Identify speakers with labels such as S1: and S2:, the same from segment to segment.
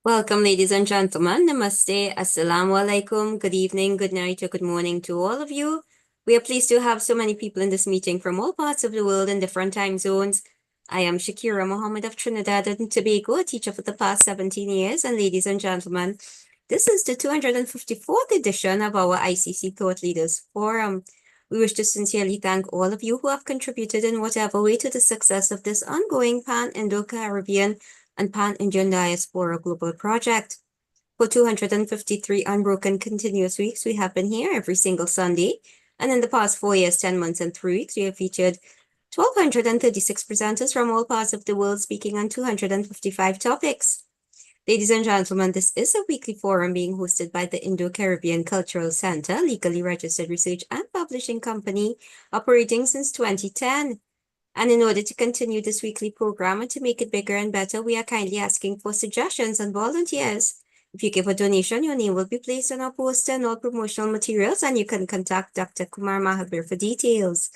S1: Welcome, ladies and gentlemen. Namaste, assalamu alaikum, good evening, good night, or good morning to all of you. We are pleased to have so many people in this meeting from all parts of the world in different time zones. I am Shakira Mohammed of Trinidad and Tobago, a teacher for the past 17 years. And ladies and gentlemen, this is the 254th edition of our ICC Thought Leaders Forum. We wish to sincerely thank all of you who have contributed in whatever way to the success of this ongoing Pan-Indo-Caribbean and Pan-Indian Diaspora Global Project. For 253 unbroken continuous weeks, we have been here every single Sunday. And in the past 4 years, 10 months, and 3 weeks, we have featured 1,236 presenters from all parts of the world speaking on 255 topics. Ladies and gentlemen, this is a weekly forum being hosted by the Indo-Caribbean Cultural Center, legally registered research and publishing company operating since 2010. And in order to continue this weekly program and to make it bigger and better, we are kindly asking for suggestions and volunteers. If you give a donation, your name will be placed on our poster and all promotional materials, and you can contact Dr. Kumar Mahabir for details.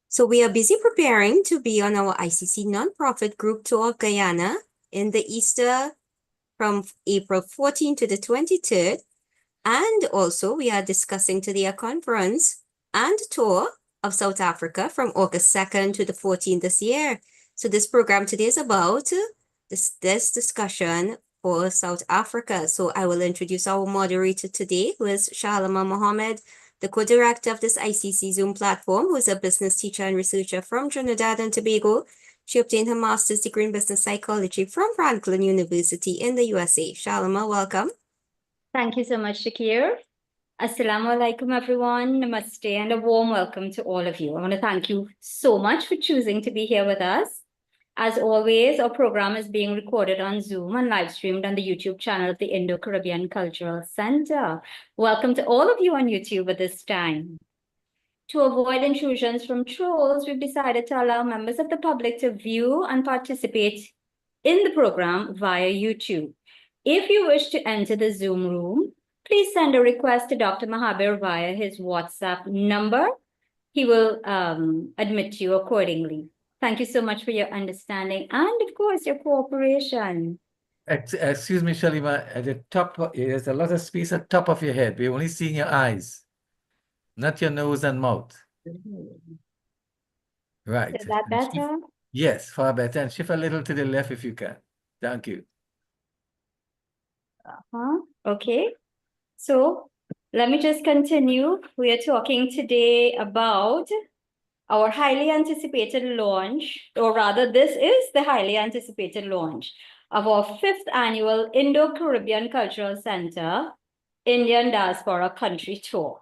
S1: So we are busy preparing to be on our ICC nonprofit group tour of Guyana in the Easter from April 14 to the 23rd. And also we are discussing today a conference and tour of South Africa from August 2nd to the 14th this year. So this program today is about this discussion for South Africa. So I will introduce our moderator today, who is Shalama Mohammed, the co-director of this ICC Zoom platform, who is a business teacher and researcher from Trinidad and Tobago. She obtained her master's degree in business psychology from Franklin University in the USA. Shalama, welcome.
S2: Thank you so much, Shakir. Assalamu alaikum, everyone. Namaste, and a warm welcome to all of you. I want to thank you so much for choosing to be here with us. As always, our program is being recorded on Zoom and live streamed on the YouTube channel of the Indo-Caribbean Cultural Center. Welcome to all of you on YouTube at this time. To avoid intrusions from trolls, we've decided to allow members of the public to view and participate in the program via YouTube. If you wish to enter the Zoom room, please send a request to Dr. Mahabir via his WhatsApp number. He will admit you accordingly. Thank you so much for your understanding and, of course, your cooperation.
S3: Excuse me, Shalima, at the top, there's a lot of space at the top of your head. We're only seeing your eyes, not your nose and mouth. Right.
S2: Is that better?
S3: Yes, far better. And shift a little to the left if you can. Thank you.
S2: Okay. So let me just continue. We are talking today about our highly anticipated launch, or rather, this is the highly anticipated launch of our 5th annual Indo-Caribbean Cultural Center Indian Diaspora Country Tour.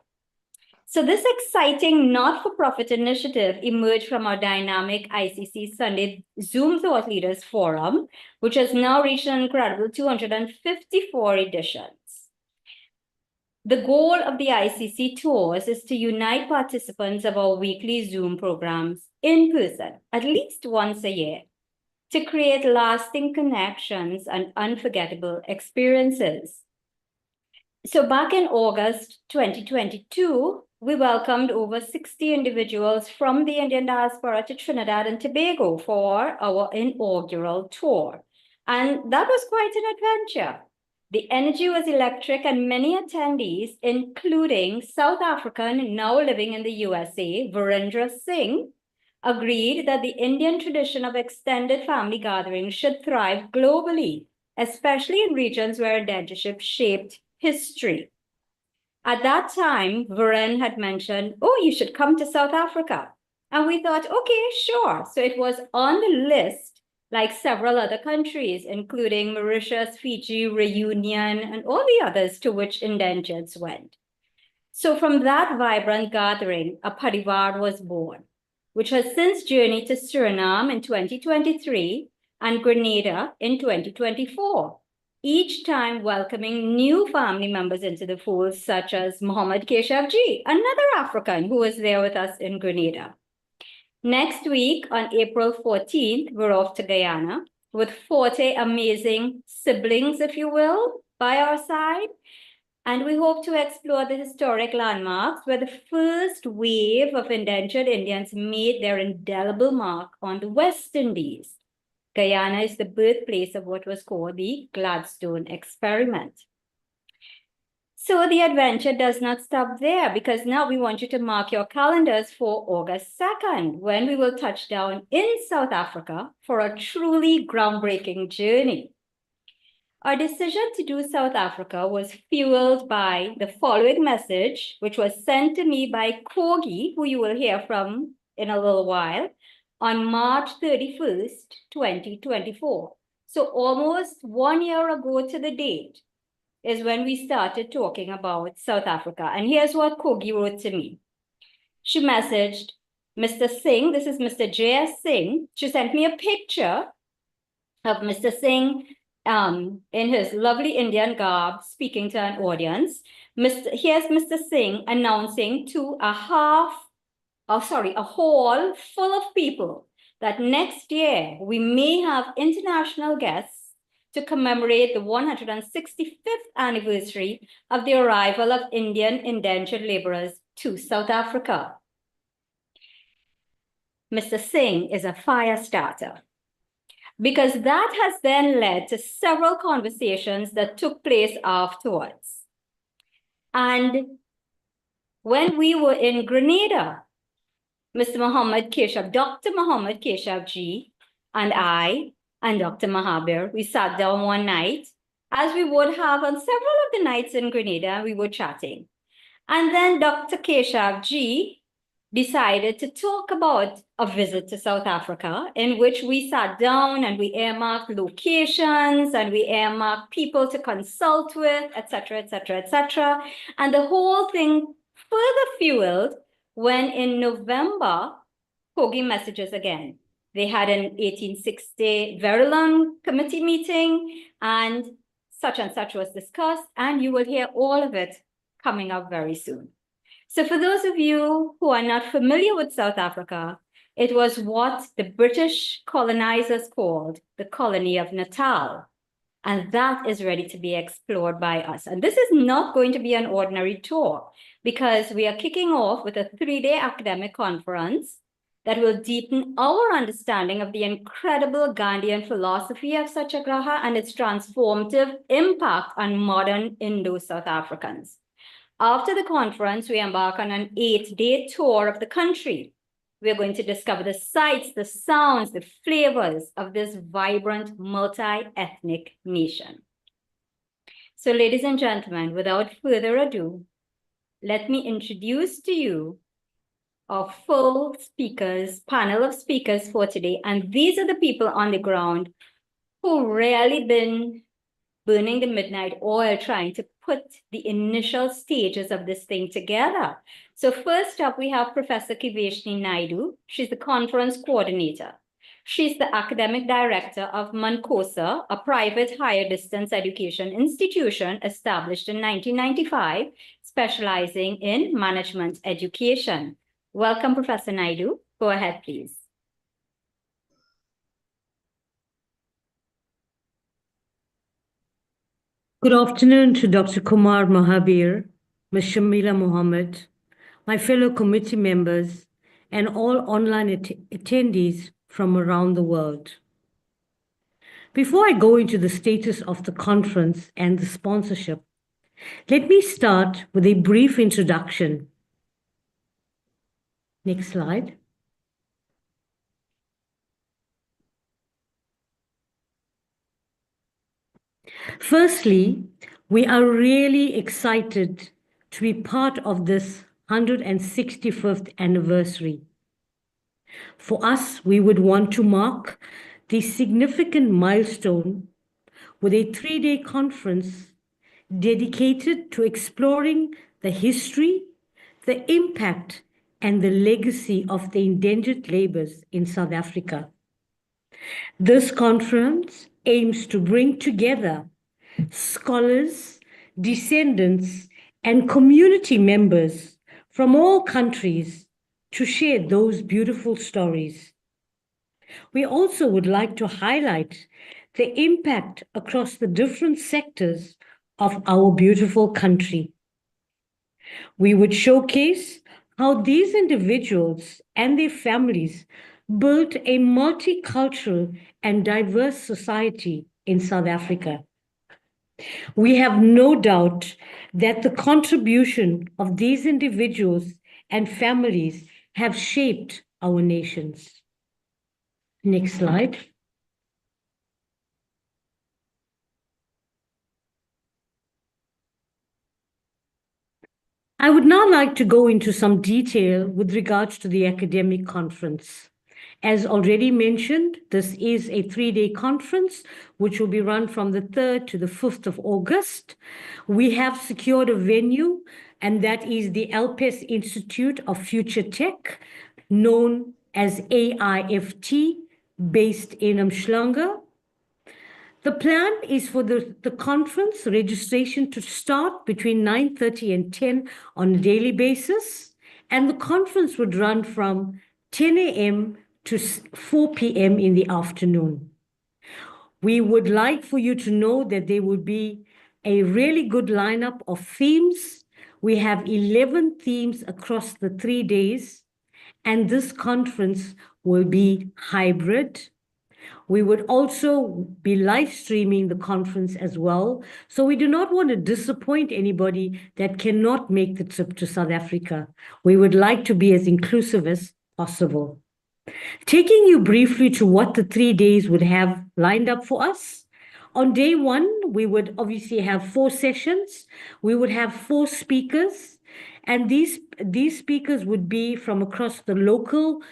S2: So this exciting not-for-profit initiative emerged from our dynamic ICC Sunday Zoom Thought Leaders Forum, which has now reached an incredible 254 editions. The goal of the ICC tours is to unite participants of our weekly Zoom programs in person, at least once a year, to create lasting connections and unforgettable experiences. So back in August 2022, we welcomed over 60 individuals from the Indian diaspora to Trinidad and Tobago for our inaugural tour. And that was quite an adventure. The energy was electric, and many attendees, including South African now living in the USA, Virendra Singh, agreed that the Indian tradition of extended family gatherings should thrive globally, especially in regions where indentureship shaped history. At that time, Viren had mentioned, oh, you should come to South Africa. And we thought, okay, sure. So it was on the list, like several other countries, including Mauritius, Fiji, Reunion, and all the others to which indentures went. So from that vibrant gathering, a parivar was born, which has since journeyed to Suriname in 2023 and Grenada in 2024. Each time welcoming new family members into the fold, such as Mohammed Keshavji, another African who was there with us in Grenada. Next week, on April 14th, we're off to Guyana with 40 amazing siblings, if you will, by our side. And we hope to explore the historic landmarks where the first wave of indentured Indians made their indelible mark on the West Indies. Guyana is the birthplace of what was called the Gladstone experiment. So the adventure does not stop there, because now we want you to mark your calendars for August 2nd, when we will touch down in South Africa for a truly groundbreaking journey. Our decision to do South Africa was fueled by the following message, which was sent to me by Kogi, who you will hear from in a little while, on March 31st, 2024. So almost 1 year ago to the date is when we started talking about South Africa. And here's what Kogi wrote to me. She messaged Mr. Singh, this is Mr. J.S. Singh. She sent me a picture of Mr. Singh in his lovely Indian garb speaking to an audience. Here's Mr. Singh announcing to a hall full of people that next year we may have international guests to commemorate the 165th anniversary of the arrival of Indian indentured laborers to South Africa. Mr. Singh is a fire starter, because that has then led to several conversations that took place afterwards. And when we were in Grenada, Mr. Muhammad Keshav, Dr. Muhammad Keshav ji, and I, and Dr. Mahabir, we sat down one night, as we would have on several of the nights in Grenada, we were chatting. And then Dr. Keshav ji decided to talk about a visit to South Africa, in which we sat down and we earmarked locations and we earmarked people to consult with, etc., etc., etc. And the whole thing further fueled when in November, Kogi messages again. They had an 1860 Verulam committee meeting and such was discussed, and you will hear all of it coming up very soon. So for those of you who are not familiar with South Africa, it was what the British colonizers called the colony of Natal. And that is ready to be explored by us. And this is not going to be an ordinary tour, because we are kicking off with a 3-day academic conference that will deepen our understanding of the incredible Gandhian philosophy of Satyagraha and its transformative impact on modern Indo-South Africans. After the conference, we embark on an 8-day tour of the country. We're going to discover the sights, the sounds, the flavors of this vibrant, multi-ethnic nation. So, ladies and gentlemen, without further ado, let me introduce to you our full panel of speakers for today. And these are the people on the ground who really been burning the midnight oil trying to put the initial stages of this thing together. So first up, we have Professor Kiveshni Naidu. She's the conference coordinator. She's the academic director of Mancosa, a private higher distance education institution established in 1995, specializing in management education. Welcome, Professor Naidu. Go ahead, please.
S4: Good afternoon to Dr. Kumar Mahabir, Ms. Shamila Mohammed, my fellow committee members, and all online attendees from around the world. Before I go into the status of the conference and the sponsorship, let me start with a brief introduction. Next slide. Firstly, we are really excited to be part of this 165th anniversary. For us, we would want to mark this significant milestone with a 3-day conference dedicated to exploring the history, the impact, and the legacy of the indentured laborers in South Africa. This conference aims to bring together scholars, descendants, and community members from all countries to share those beautiful stories. We also would like to highlight the impact across the different sectors of our beautiful country. We would showcase how these individuals and their families built a multicultural and diverse society in South Africa. We have no doubt that the contribution of these individuals and families have shaped our nations. Next slide. I would now like to go into some detail with regards to the academic conference. As already mentioned, this is a 3-day conference, which will be run from the 3rd to the 5th of August. We have secured a venue, and that is the LPES Institute of Future Tech, known as AIFT, based in Umhlanga. The plan is for the conference registration to start between 9:30 and 10 on a daily basis, and the conference would run from 10 a.m. to 4 p.m. in the afternoon. We would like for you to know that there would be a really good lineup of themes. We have 11 themes across the 3 days, and this conference will be hybrid. We would also be live streaming the conference as well. So we do not want to disappoint anybody that cannot make the trip to South Africa. We would like to be as inclusive as possible. Taking you briefly to what the 3 days would have lined up for us. On day 1, we would obviously have 4 sessions. We would have 4 speakers. And these speakers would be from across the local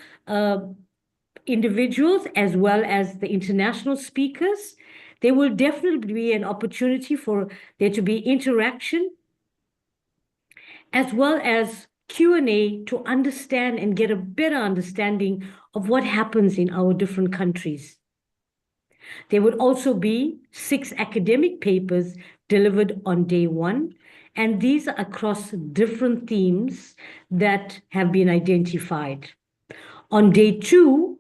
S4: individuals as well as the international speakers. There will definitely be an opportunity for there to be interaction as well as Q&A to understand and get a better understanding of what happens in our different countries. There would also be 6 academic papers delivered on day 1, and these are across different themes that have been identified. On day 2,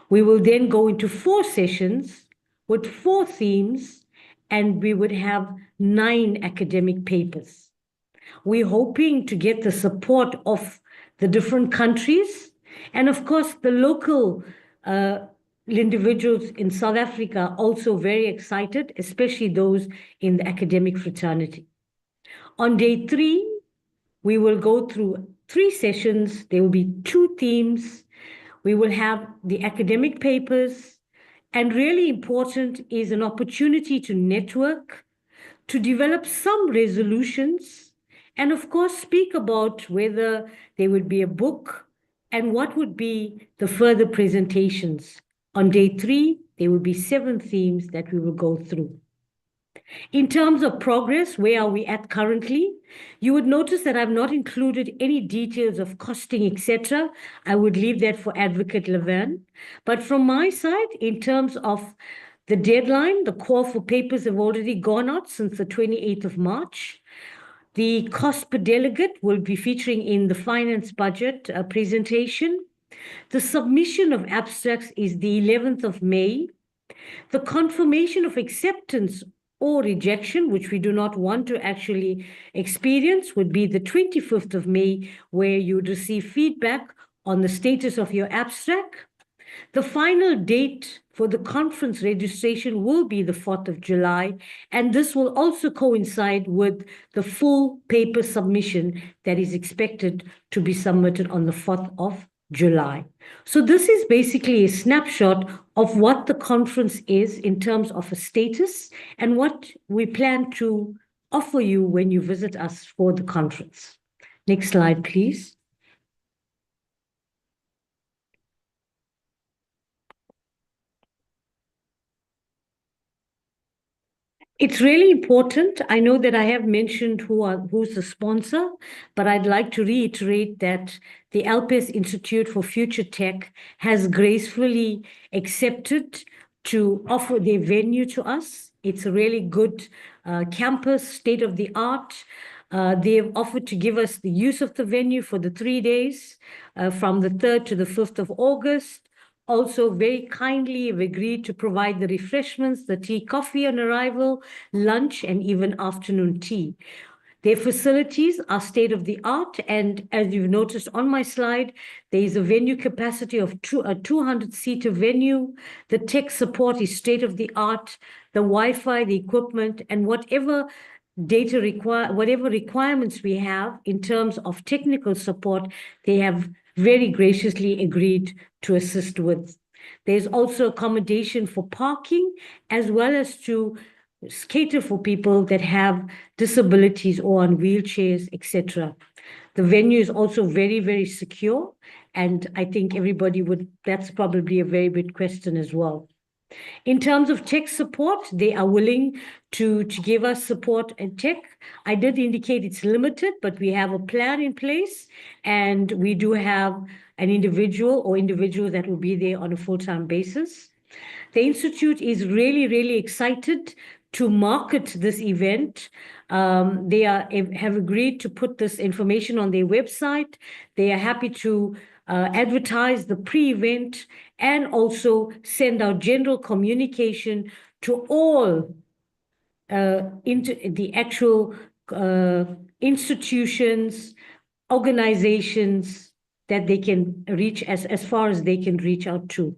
S4: we will then go into 4 sessions with 4 themes, and we would have 9 academic papers. We're hoping to get the support of the different countries, and of course, the local individuals in South Africa also very excited, especially those in the academic fraternity. On day 3, we will go through 3 sessions. There will be 2 themes. We will have the academic papers, and really important is an opportunity to network, to develop some resolutions, and of course speak about whether there would be a book and what would be the further presentations. On day 3, there will be 7 themes that we will go through. In terms of progress, where are we at currently? You would notice that I've not included any details of costing, etc. I would leave that for Advocate Levan. But from my side, in terms of the deadline, the call for papers have already gone out since the 28th of March. The cost per delegate will be featuring in the finance budget presentation. The submission of abstracts is the 11th of May. The confirmation of acceptance or rejection, which we do not want to actually experience, would be the 25th of May, where you would receive feedback on the status of your abstract. The final date for the conference registration will be the 4th of July, and this will also coincide with the full paper submission that is expected to be submitted on the 4th of July. So this is basically a snapshot of what the conference is in terms of a status and what we plan to offer you when you visit us for the conference. Next slide, please. It's really important. I know that I have mentioned who's the sponsor, but I'd like to reiterate that the LPES Institute for Future Tech has gracefully accepted to offer their venue to us. It's a really good campus, state-of-the-art. They've offered to give us the use of the venue for the 3 days, from the 3rd to the 5th of August. Also, very kindly have agreed to provide the refreshments, the tea, coffee on arrival, lunch, and even afternoon tea. Their facilities are state of the art, and as you've noticed on my slide, there is a venue capacity of a 200-seater venue. The tech support is state of the art, the Wi-Fi, the equipment, and whatever requirements we have in terms of technical support, they have very graciously agreed to assist with. There's also accommodation for parking, as well as to cater for people that have disabilities or on wheelchairs, etc. The venue is also very, very secure, and I think that's probably a very big question as well. In terms of tech support, they are willing to give us support and tech. I did indicate it's limited, but we have a plan in place, and we do have an individual or individuals that will be there on a full-time basis. The Institute is really, really excited to market this event. They have agreed to put this information on their website. They are happy to advertise the pre-event and also send out general communication to all into the actual institutions, organizations that they can reach as far as they can reach out to.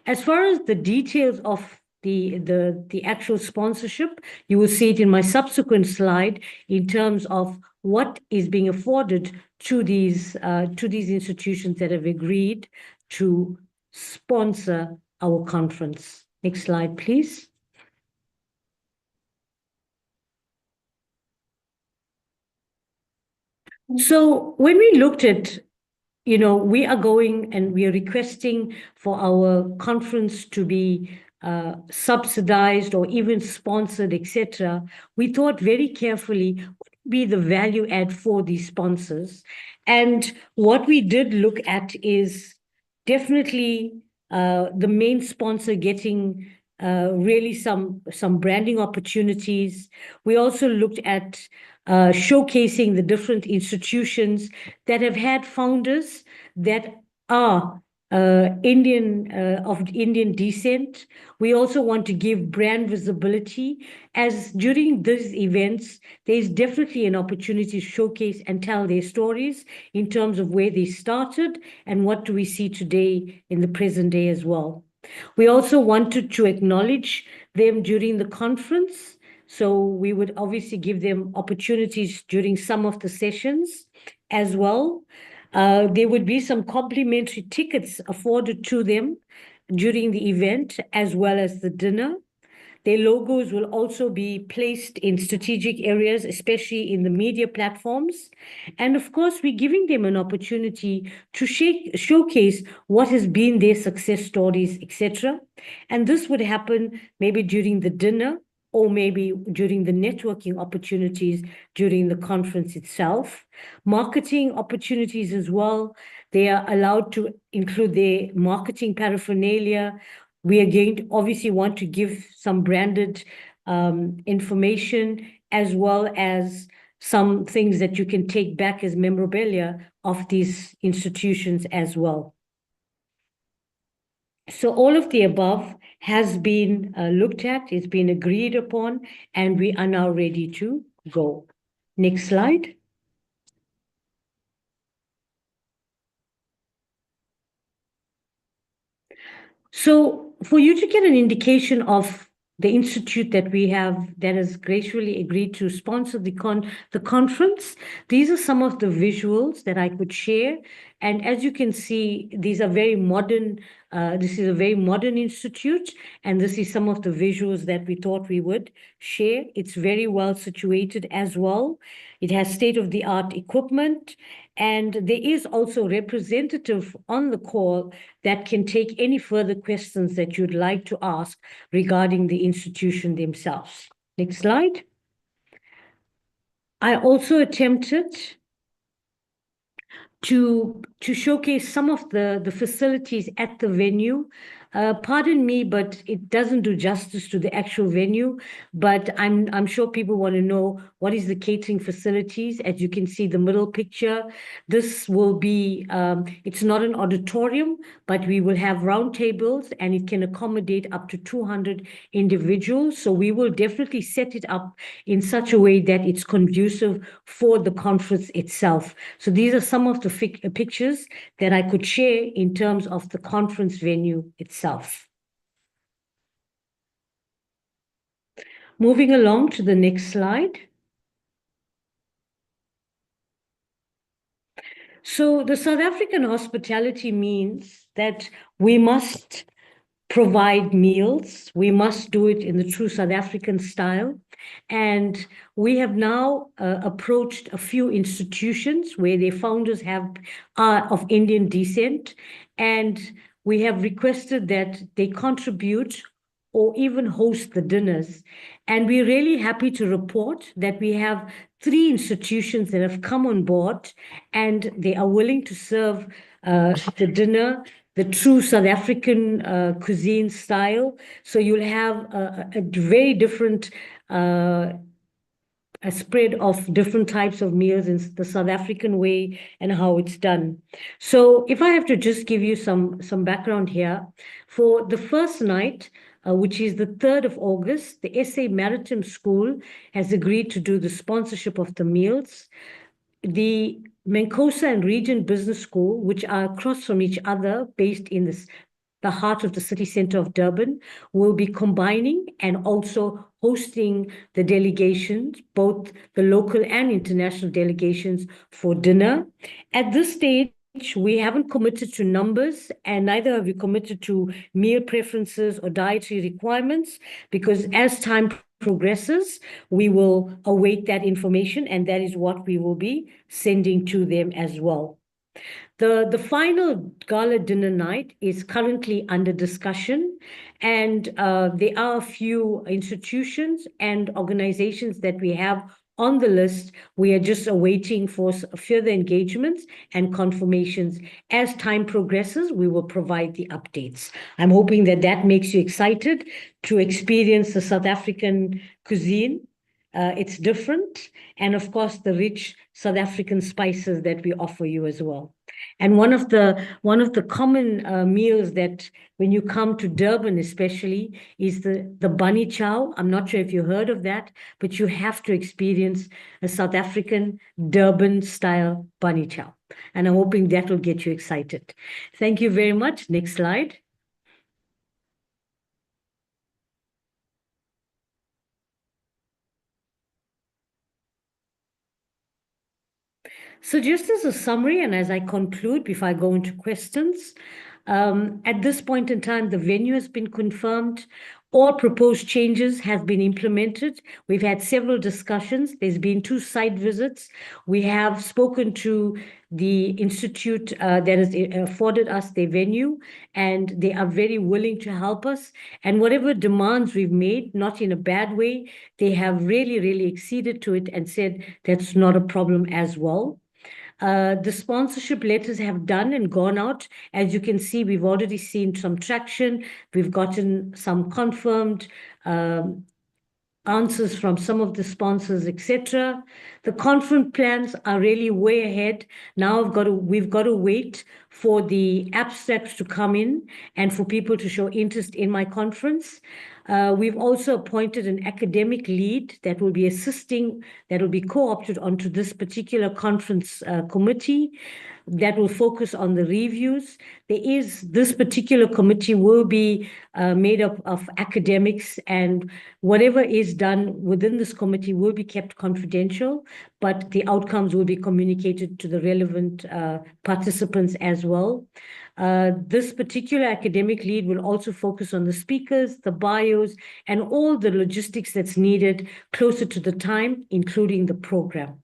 S4: As far as the details of the actual sponsorship, you will see it in my subsequent slide in terms of what is being afforded to these institutions that have agreed to sponsor our conference. Next slide, please. So when we looked at, we are going and we are requesting for our conference to be subsidized or even sponsored, etc. We thought very carefully what would be the value add for these sponsors. And what we did look at is definitely the main sponsor getting really some branding opportunities. We also looked at showcasing the different institutions that have had founders that are of Indian descent. We also want to give brand visibility, as during these events, there's definitely an opportunity to showcase and tell their stories in terms of where they started and what do we see today in the present day as well. We also wanted to acknowledge them during the conference. So we would obviously give them opportunities during some of the sessions as well. There would be some complimentary tickets afforded to them during the event, as well as the dinner. Their logos will also be placed in strategic areas, especially in the media platforms. And of course, we're giving them an opportunity to showcase what has been their success stories, etc. And this would happen maybe during the dinner or maybe during the networking opportunities during the conference itself. Marketing opportunities as well. They are allowed to include their marketing paraphernalia. We are going to obviously want to give some branded information, as well as some things that you can take back as memorabilia of these institutions as well. So all of the above has been looked at, it's been agreed upon, and we are now ready to go. Next slide. So for you to get an indication of the institute that we have that has graciously agreed to sponsor the conference, these are some of the visuals that I could share. And as you can see, these are very modern. This is a very modern institute, and this is some of the visuals that we thought we would share. It's very well situated as well. It has state-of-the-art equipment, and there is also a representative on the call that can take any further questions that you'd like to ask regarding the institution themselves. Next slide. I also attempted to showcase some of the facilities at the venue. Pardon me, but it doesn't do justice to the actual venue. But I'm sure people want to know what is the catering facilities. As you can see, the middle picture, this will be, it's not an auditorium, but we will have round tables and it can accommodate up to 200 individuals. So we will definitely set it up in such a way that it's conducive for the conference itself. So these are some of the pictures that I could share in terms of the conference venue itself. Moving along to the next slide. So the South African hospitality means that we must provide meals. We must do it in the true South African style. And we have now approached a few institutions where their founders are of Indian descent. And we have requested that they contribute or even host the dinners. And we're really happy to report that we have 3 institutions that have come on board and they are willing to serve the dinner, the true South African cuisine style. So you'll have a very different a spread of different types of meals in the South African way and how it's done. So if I have to just give you some background here, for the first night, which is the 3rd of August, the SA Maritime School has agreed to do the sponsorship of the meals. The Mancosa and Regent Business School, which are across from each other, based in the heart of the city center of Durban, will be combining and also hosting the delegations, both the local and international delegations, for dinner. At this stage, we haven't committed to numbers, and neither have we committed to meal preferences or dietary requirements, because as time progresses, we will await that information, and that is what we will be sending to them as well. The final gala dinner night is currently under discussion, and there are a few institutions and organizations that we have on the list. We are just awaiting for further engagements and confirmations. As time progresses, we will provide the updates. I'm hoping that that makes you excited to experience the South African cuisine. It's different, and of course, the rich South African spices that we offer you as well. And one of the common meals that when you come to Durban especially is the bunny chow. I'm not sure if you heard of that, but you have to experience a South African Durban style bunny chow. And I'm hoping that will get you excited. Thank you very much. Next slide. So just as a summary, and as I conclude before I go into questions, at this point in time, the venue has been confirmed. All proposed changes have been implemented. We've had several discussions. There's been 2 site visits. We have spoken to the institute that has afforded us their venue, and they are very willing to help us. And whatever demands we've made, not in a bad way, they have really, really acceded to it and said that's not a problem as well. The sponsorship letters have done and gone out. As you can see, we've already seen some traction. We've gotten some confirmed answers from some of the sponsors, etc. The conference plans are really way ahead. Now we've got to wait for the abstracts to come in and for people to show interest in my conference. We've also appointed an academic lead that will be assisting, that will be co-opted onto this particular conference committee that will focus on the reviews. This particular committee will be made up of academics, and whatever is done within this committee will be kept confidential, but the outcomes will be communicated to the relevant participants as well. This particular academic lead will also focus on the speakers, the bios, and all the logistics that's needed closer to the time, including the program.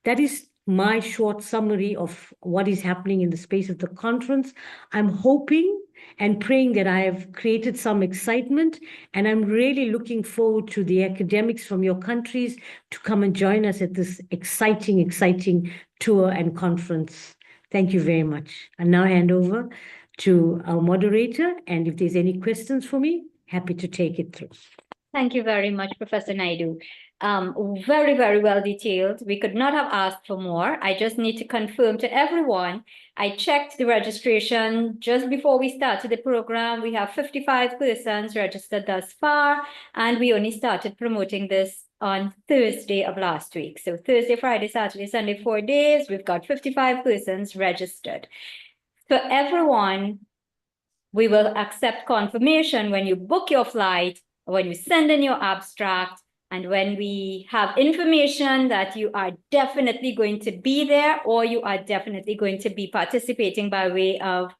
S4: That is my short summary of what is happening in the space of the conference. I'm hoping and praying that I have created some excitement, and I'm really looking forward to the academics from your countries to come and join us at this exciting tour and conference. Thank you very much. I now hand over to our moderator, and if there's any questions for me, happy to take it through.
S2: Thank you very much, Professor Naidu. Very, very well detailed. We could not have asked for more. I just need to confirm to everyone, I checked the registration just before we started the program. We have 55 persons registered thus far, and we only started promoting this on Thursday of last week. So Thursday, Friday, Saturday, Sunday, 4 days, we've got 55 persons registered. For everyone, we will accept confirmation when you book your flight, when you send in your abstract, and when we have information that you are definitely going to be there or you are definitely going to be participating by way of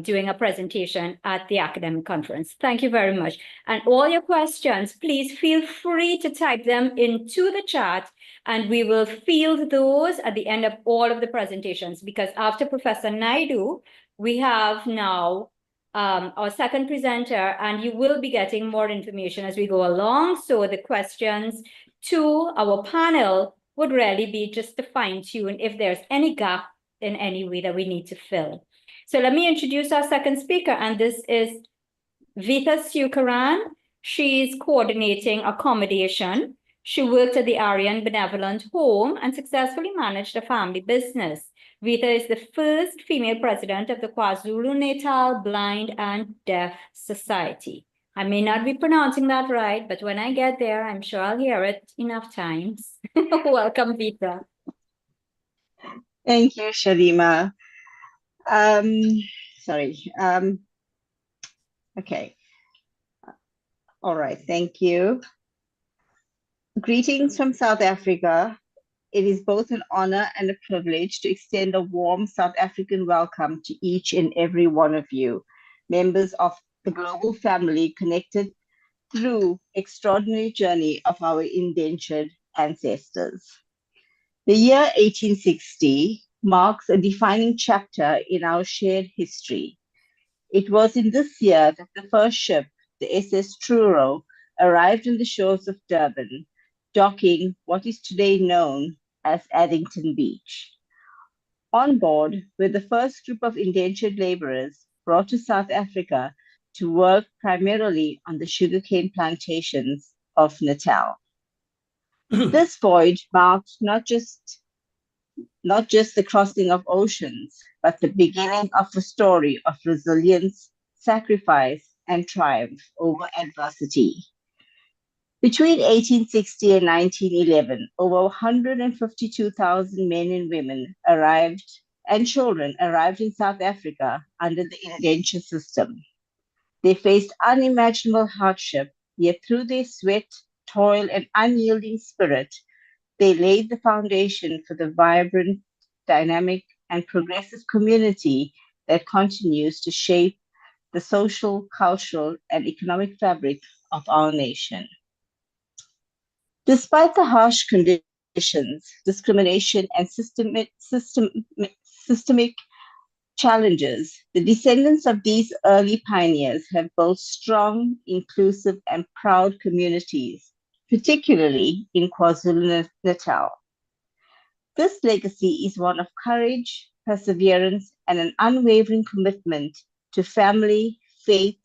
S2: doing a presentation at the academic conference. Thank you very much. And all your questions, please feel free to type them into the chat, and we will field those at the end of all of the presentations, because after Professor Naidu, we have now our second presenter, and you will be getting more information as we go along. So the questions to our panel would really be just to fine tune if there's any gap in any way that we need to fill. So let me introduce our second speaker, and this is Vita Sukaran. She's coordinating accommodation. She worked at the Aryan Benevolent Home and successfully managed a family business. Vita is the first female president of the KwaZulu-Natal Blind and Deaf Society. I may not be pronouncing that right, but when I get there, I'm sure I'll hear it enough times. Welcome, Vita.
S5: Thank you, Shalima. Okay. All right, thank you. Greetings from South Africa. It is both an honor and a privilege to extend a warm South African welcome to each and every one of you, members of the global family connected through extraordinary journey of our indentured ancestors. The year 1860 marks a defining chapter in our shared history. It was in this year that the first ship, the SS Truro, arrived on the shores of Durban, docking what is today known as Addington Beach. On board were the first group of indentured laborers brought to South Africa to work primarily on the sugarcane plantations of Natal. This voyage marked not just the crossing of oceans, but the beginning of a story of resilience, sacrifice, and triumph over adversity. Between 1860 and 1911, over 152,000 men and women and children arrived in South Africa under the indenture system. They faced unimaginable hardship, yet through their sweat, toil, and unyielding spirit, they laid the foundation for the vibrant, dynamic, and progressive community that continues to shape the social, cultural, and economic fabric of our nation. Despite the harsh conditions, discrimination, and systemic challenges, the descendants of these early pioneers have built strong, inclusive, and proud communities, particularly in KwaZulu-Natal. This legacy is one of courage, perseverance, and an unwavering commitment to family, faith,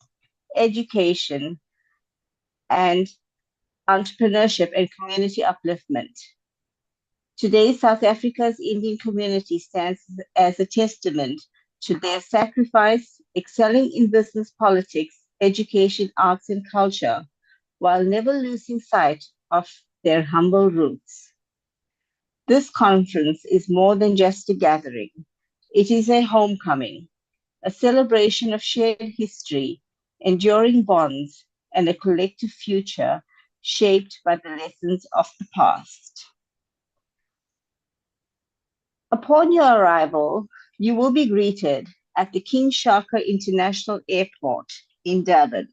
S5: education, and entrepreneurship and community upliftment. Today, South Africa's Indian community stands as a testament to their sacrifice, excelling in business, politics, education, arts, and culture, while never losing sight of their humble roots. This conference is more than just a gathering. It is a homecoming, a celebration of shared history, enduring bonds, and a collective future shaped by the lessons of the past. Upon your arrival, you will be greeted at the King Shaka International Airport in Durban,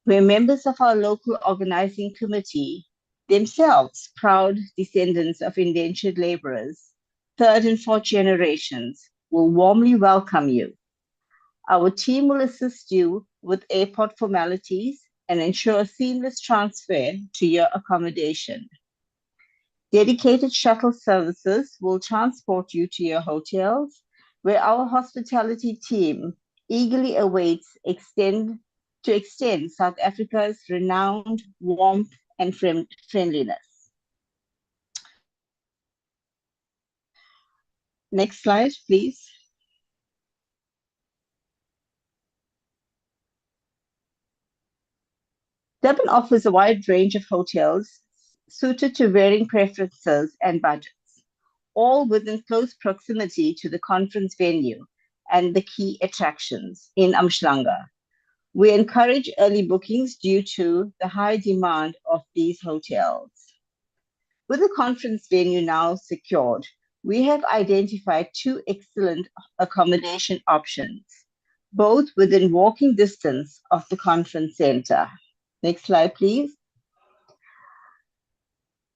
S5: where members of our local organizing committee, themselves proud descendants of indentured laborers, third and fourth generations, will warmly welcome you. Our team will assist you with airport formalities and ensure seamless transfer to your accommodation. Dedicated shuttle services will transport you to your hotels, where our hospitality team eagerly awaits to extend South Africa's renowned warmth and friendliness. Next slide, please. Durban offers a wide range of hotels suited to varying preferences and budgets, all within close proximity to the conference venue and the key attractions in Umhlanga. We encourage early bookings due to the high demand of these hotels. With the conference venue now secured, we have identified two excellent accommodation options, both within walking distance of the conference center. Next slide, please.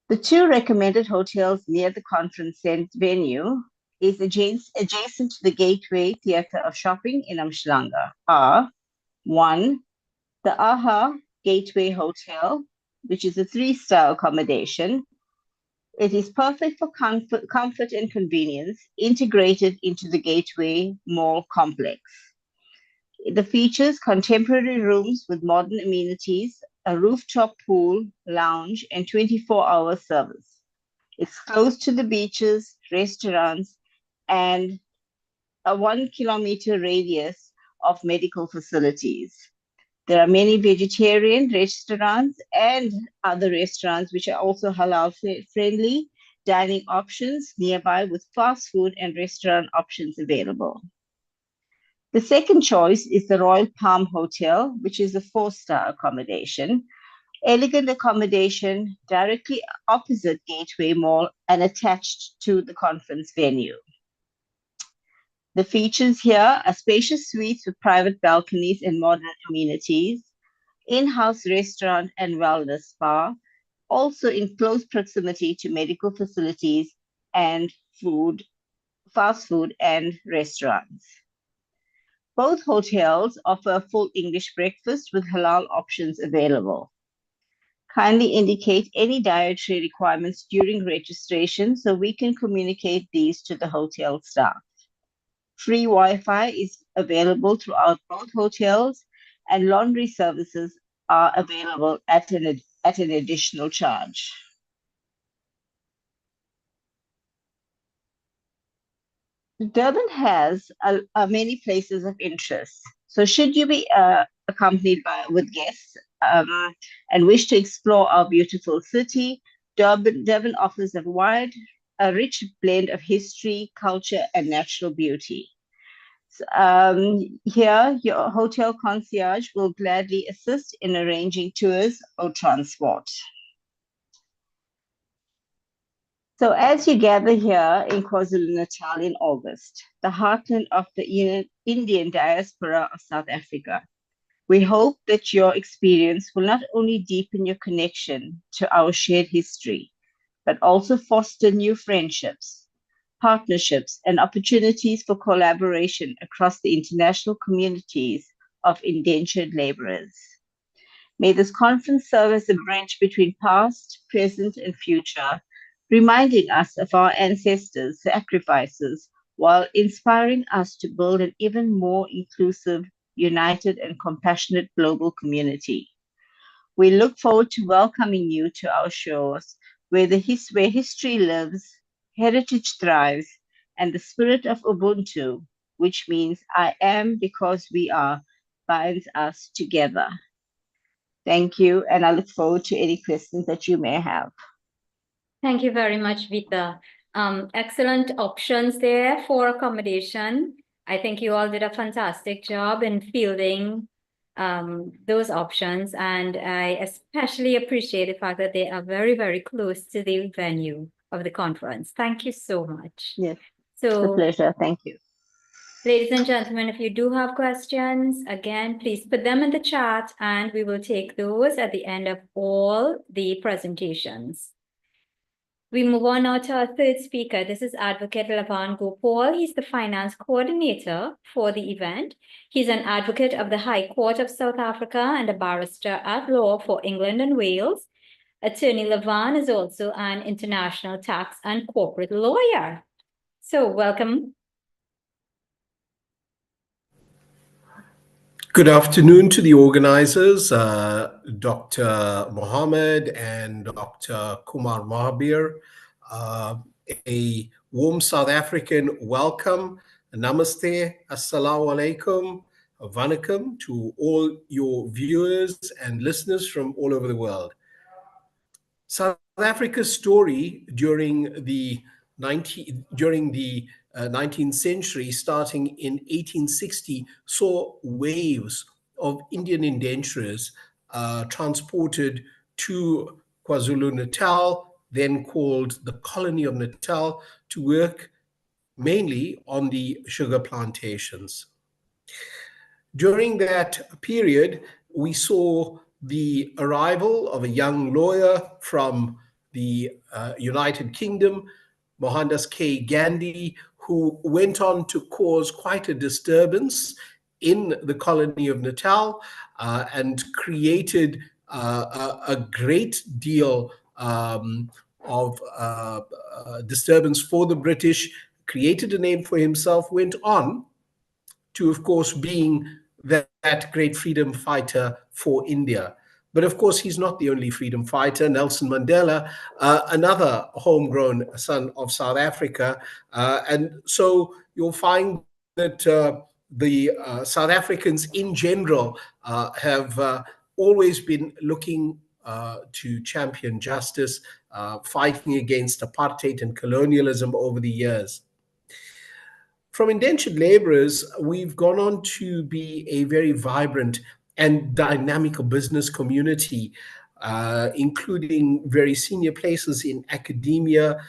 S5: The two recommended hotels near the conference venue is adjacent to the Gateway Theatre of Shopping in Umhlanga are 1. The AHA Gateway Hotel, which is a 3-star accommodation. It is perfect for comfort and convenience, integrated into the Gateway Mall complex. The features contemporary rooms with modern amenities, a rooftop pool, lounge, and 24-hour service. It's close to the beaches, restaurants, and a 1-kilometer radius of medical facilities. There are many vegetarian restaurants and other restaurants which are also halal-friendly dining options nearby with fast food and restaurant options available. The second choice is the Royal Palm Hotel, which is a 4-star accommodation. Elegant accommodation directly opposite Gateway Mall and attached to the conference venue. The features here are spacious suites with private balconies and modern amenities, in-house restaurant and wellness spa, also in close proximity to medical facilities and fast food and restaurants. Both hotels offer a full English breakfast with halal options available. Kindly indicate any dietary requirements during registration so we can communicate these to the hotel staff. Free Wi-Fi is available throughout both hotels, and laundry services are available at an additional charge. Durban has many places of interest. So should you be accompanied with guests and wish to explore our beautiful city, Durban offers a rich blend of history, culture, and natural beauty. Here, your hotel concierge will gladly assist in arranging tours or transport. So as you gather here in KwaZulu-Natal in August, the heartland of the Indian diaspora of South Africa, we hope that your experience will not only deepen your connection to our shared history, but also foster new friendships, partnerships, and opportunities for collaboration across the international communities of indentured laborers. May this conference serve as a bridge between past, present, and future, reminding us of our ancestors' sacrifices while inspiring us to build an even more inclusive, united, and compassionate global community. We look forward to welcoming you to our shores, where history lives, heritage thrives, and the spirit of Ubuntu, which means I am because we are, binds us together. Thank you, and I look forward to any questions that you may have.
S2: Thank you very much, Vita. Excellent options there for accommodation. I think you all did a fantastic job in fielding those options, and I especially appreciate the fact that they are very, very close to the venue of the conference. Thank you so much.
S5: Yes,
S2: so
S5: it's a pleasure. Thank you.
S2: Ladies and gentlemen, if you do have questions, again, please put them in the chat and we will take those at the end of all the presentations. We move on now to our third speaker. This is Advocate Lavan Gopal. He's the finance coordinator for the event. He's an advocate of the High Court of South Africa and a barrister at law for England and Wales. Attorney Lavan is also an international tax and corporate lawyer. So welcome.
S6: Good afternoon to the organizers, Dr. Mohammed and Dr. Kumar Mahabir. A warm South African welcome. Namaste, Assalamu alaikum, Vanakkam to all your viewers and listeners from all over the world. South Africa's story during the 19th century, starting in 1860, saw waves of Indian indenturers transported to KwaZulu-Natal, then called the Colony of Natal, to work mainly on the sugar plantations. During that period, we saw the arrival of a young lawyer from the United Kingdom, Mohandas K. Gandhi, who went on to cause quite a disturbance in the colony of Natal and created a great deal of disturbance for the British, created a name for himself, went on to, of course, being that great freedom fighter for India. But of course, he's not the only freedom fighter. Nelson Mandela, another homegrown son of South Africa. And so you'll find that the South Africans in general have always been looking to champion justice, fighting against apartheid and colonialism over the years. From indentured laborers, we've gone on to be a very vibrant and dynamic business community, including very senior places in academia,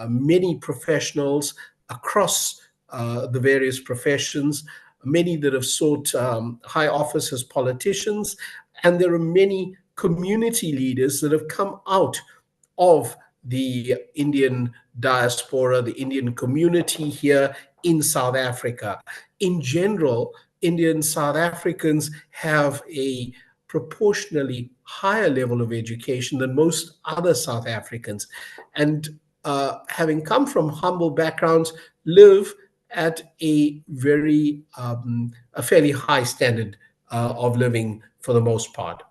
S6: many professionals across the various professions, many that have sought high office as politicians, and there are many community leaders that have come out of the Indian diaspora, the Indian community here in South Africa. In general, Indian South Africans have a proportionally higher level of education than most other South Africans. And having come from humble backgrounds, live at a fairly high standard of living for the most part.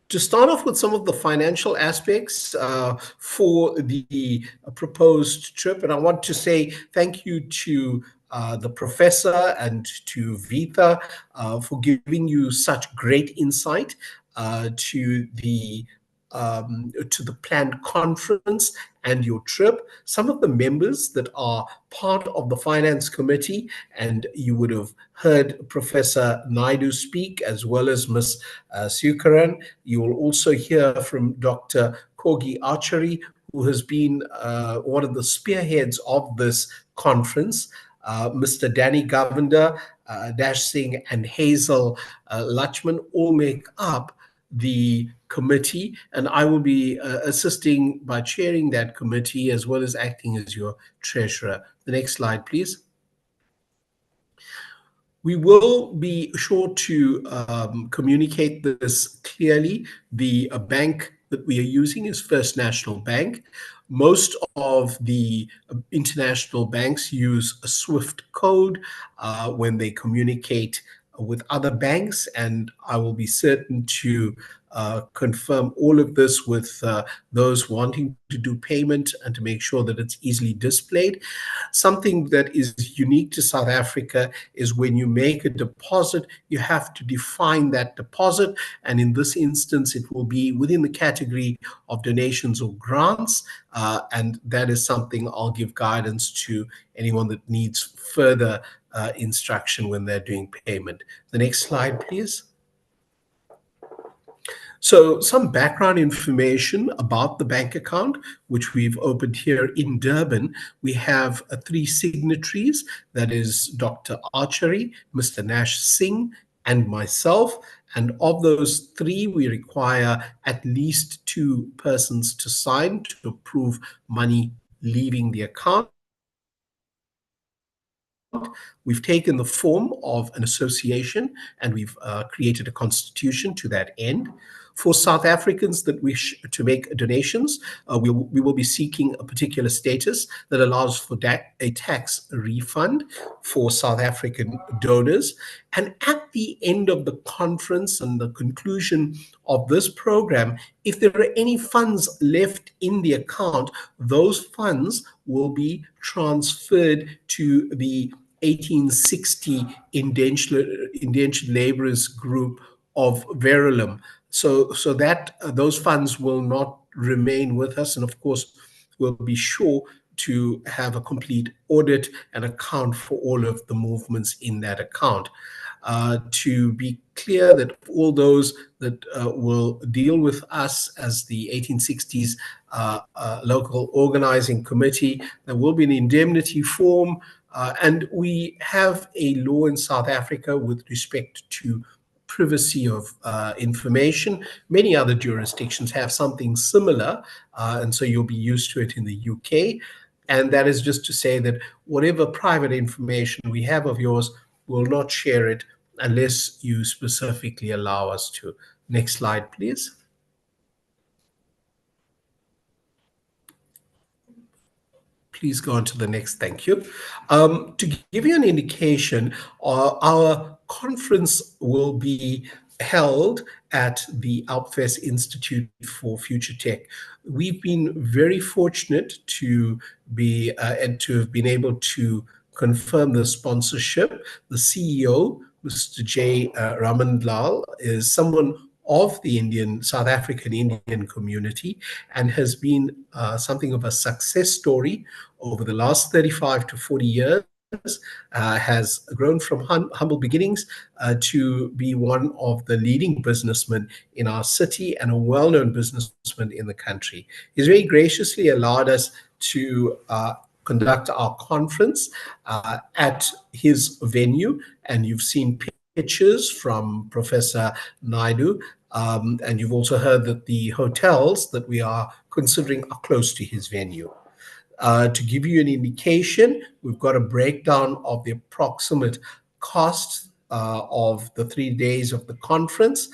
S6: To start off with some of the financial aspects for the proposed trip, and I want to say thank you to the professor and to Vita for giving you such great insight to the planned conference and your trip. Some of the members that are part of the finance committee, and you would have heard Professor Naidu speak, as well as Ms. Sukaran. You will also hear from Dr. Kogi Archery, who has been one of the spearheads of this conference. Mr. Danny Govender, Dash Singh, and Hazel Lachman all make up the committee, and I will be assisting by chairing that committee as well as acting as your treasurer. The next slide, please. We will be sure to communicate this clearly. The bank that we are using is First National Bank. Most of the international banks use a SWIFT code when they communicate with other banks, and I will be certain to confirm all of this with those wanting to do payment and to make sure that it's easily displayed. Something that is unique to South Africa is when you make a deposit, you have to define that deposit. And in this instance, it will be within the category of donations or grants. And that is something I'll give guidance to anyone that needs further instruction when they're doing payment. The next slide, please. So some background information about the bank account, which we've opened here in Durban. We have three signatories, that is Dr. Archery, Mr. Nash Singh, and myself. And of those three, we require at least two persons to sign to approve money leaving the account. We've taken the form of an association, and we've created a constitution to that end. For South Africans that wish to make donations, we will be seeking a particular status that allows for a tax refund for South African donors. And at the end of the conference and the conclusion of this program, if there are any funds left in the account, those funds will be transferred to the 1860 indentured laborers group of Verulam. So that those funds will not remain with us, and of course we'll be sure to have a complete audit and account for all of the movements in that account. To be clear that all those that will deal with us as the 1860s local organizing committee, there will be an indemnity form, and we have a law in South Africa with respect to privacy of information. Many other jurisdictions have something similar, and so you'll be used to it in the UK. And that is just to say that whatever private information we have of yours, will not share it unless you specifically allow us to. Next slide, please. Please go on to the next. Thank you. To give you an indication, our conference will be held at the Alpfest Institute for Future Tech. We've been very fortunate to be and to have been able to confirm the sponsorship. The CEO, Mr. J. Ramanlal, is someone of the South African Indian community, and has been something of a success story over the last 35 to 40 years. Has grown from humble beginnings to be one of the leading businessmen in our city and a well-known businessman in the country. He's very graciously allowed us to conduct our conference at his venue, and you've seen pictures from Professor Naidu, and you've also heard that the hotels that we are considering are close to his venue. To give you an indication, we've got a breakdown of the approximate cost of the 3 days of the conference,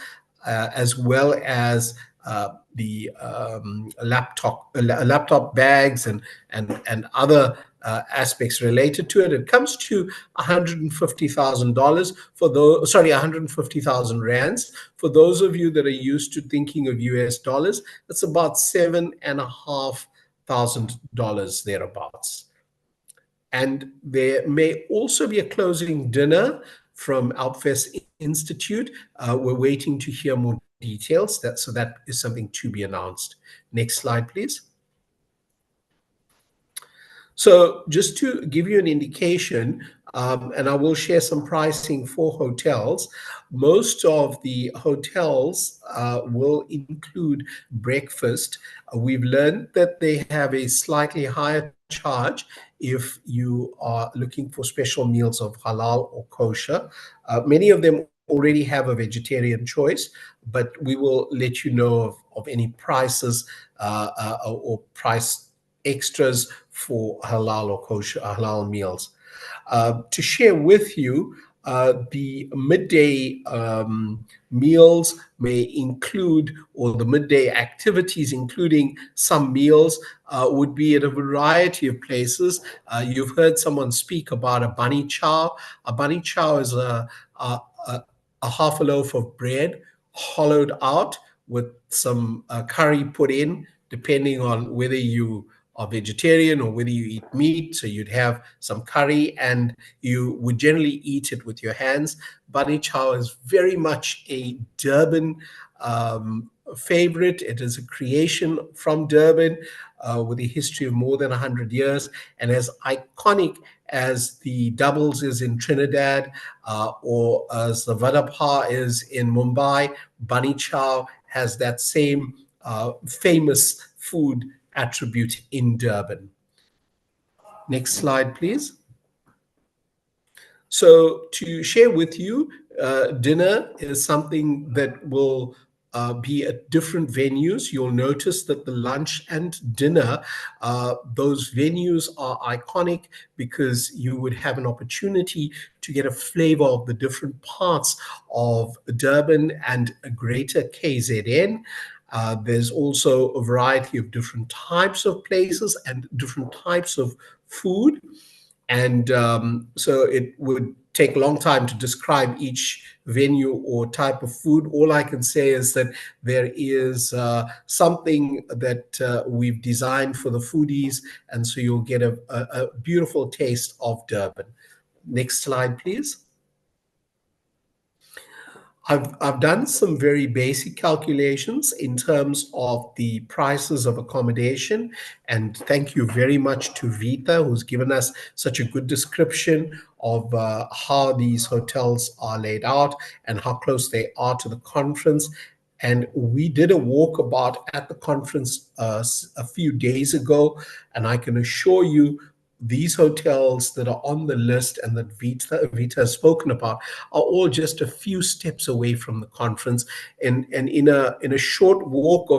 S6: as well as the laptop bags and other aspects related to it. It comes to $150,000 for those. Sorry, 150,000 rands. For those of you that are used to thinking of US dollars, that's about $7,500 thereabouts. And there may also be a closing dinner from Alpfest Institute. We're waiting to hear more details. So that is something to be announced. Next slide, please. So just to give you an indication, and I will share some pricing for hotels. Most of the hotels will include breakfast. We've learned that they have a slightly higher charge if you are looking for special meals of halal or kosher. Many of them already have a vegetarian choice, but we will let you know of any prices or price extras for halal or kosher halal meals. To share with you, the midday meals may include, or the midday activities, including some meals, would be at a variety of places. You've heard someone speak about a bunny chow. A bunny chow is a half a loaf of bread hollowed out with some curry put in, depending on whether you are vegetarian or whether you eat meat. So you'd have some curry, and you would generally eat it with your hands. Bunny chow is very much a Durban favorite. It is a creation from Durban with a history of more than 100 years, and as iconic as the doubles is in Trinidad or as the vada pav is in Mumbai, bunny chow has that same famous food attribute in Durban. Next slide, please. So to share with you, dinner is something that will be at different venues. You'll notice that the lunch and dinner, those venues are iconic because you would have an opportunity to get a flavor of the different parts of Durban and Greater KZN. There's also a variety of different types of places and different types of food. And so it would take a long time to describe each venue or type of food. All I can say is that there is something that we've designed for the foodies, and so you'll get a beautiful taste of Durban. Next slide, please. I've done some very basic calculations in terms of the prices of accommodation, and thank you very much to Vita, who's given us such a good description of how these hotels are laid out and how close they are to the conference. And we did a walkabout at the conference a few days ago, and I can assure you these hotels that are on the list and that Vita has spoken about are all just a few steps away from the conference. And in a short walk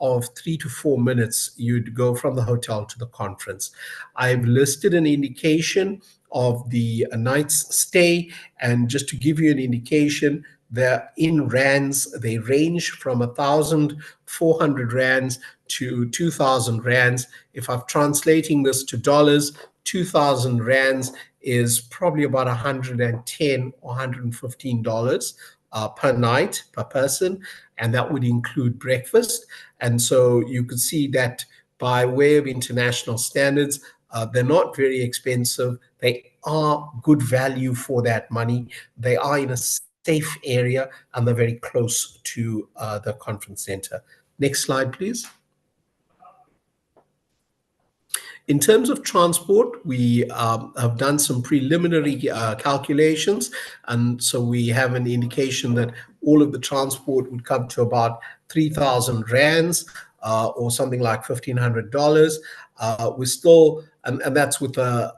S6: of 3 to 4 minutes, you'd go from the hotel to the conference. I've listed an indication of the night's stay, and just to give you an indication, they're in rands. They range from 1,400 rands to 2,000 rands. If I'm translating this to dollars, 2,000 rands is probably about $110 or $115 per night per person, and that would include breakfast. And so you could see that by way of international standards, they're not very expensive. They are good value for that money. They are in a safe area, and they're very close to the conference center. Next slide, please. In terms of transport, we have done some preliminary calculations, and so we have an indication that all of the transport would come to about 3,000 rands, or something like $1,500. We're still, and that's with a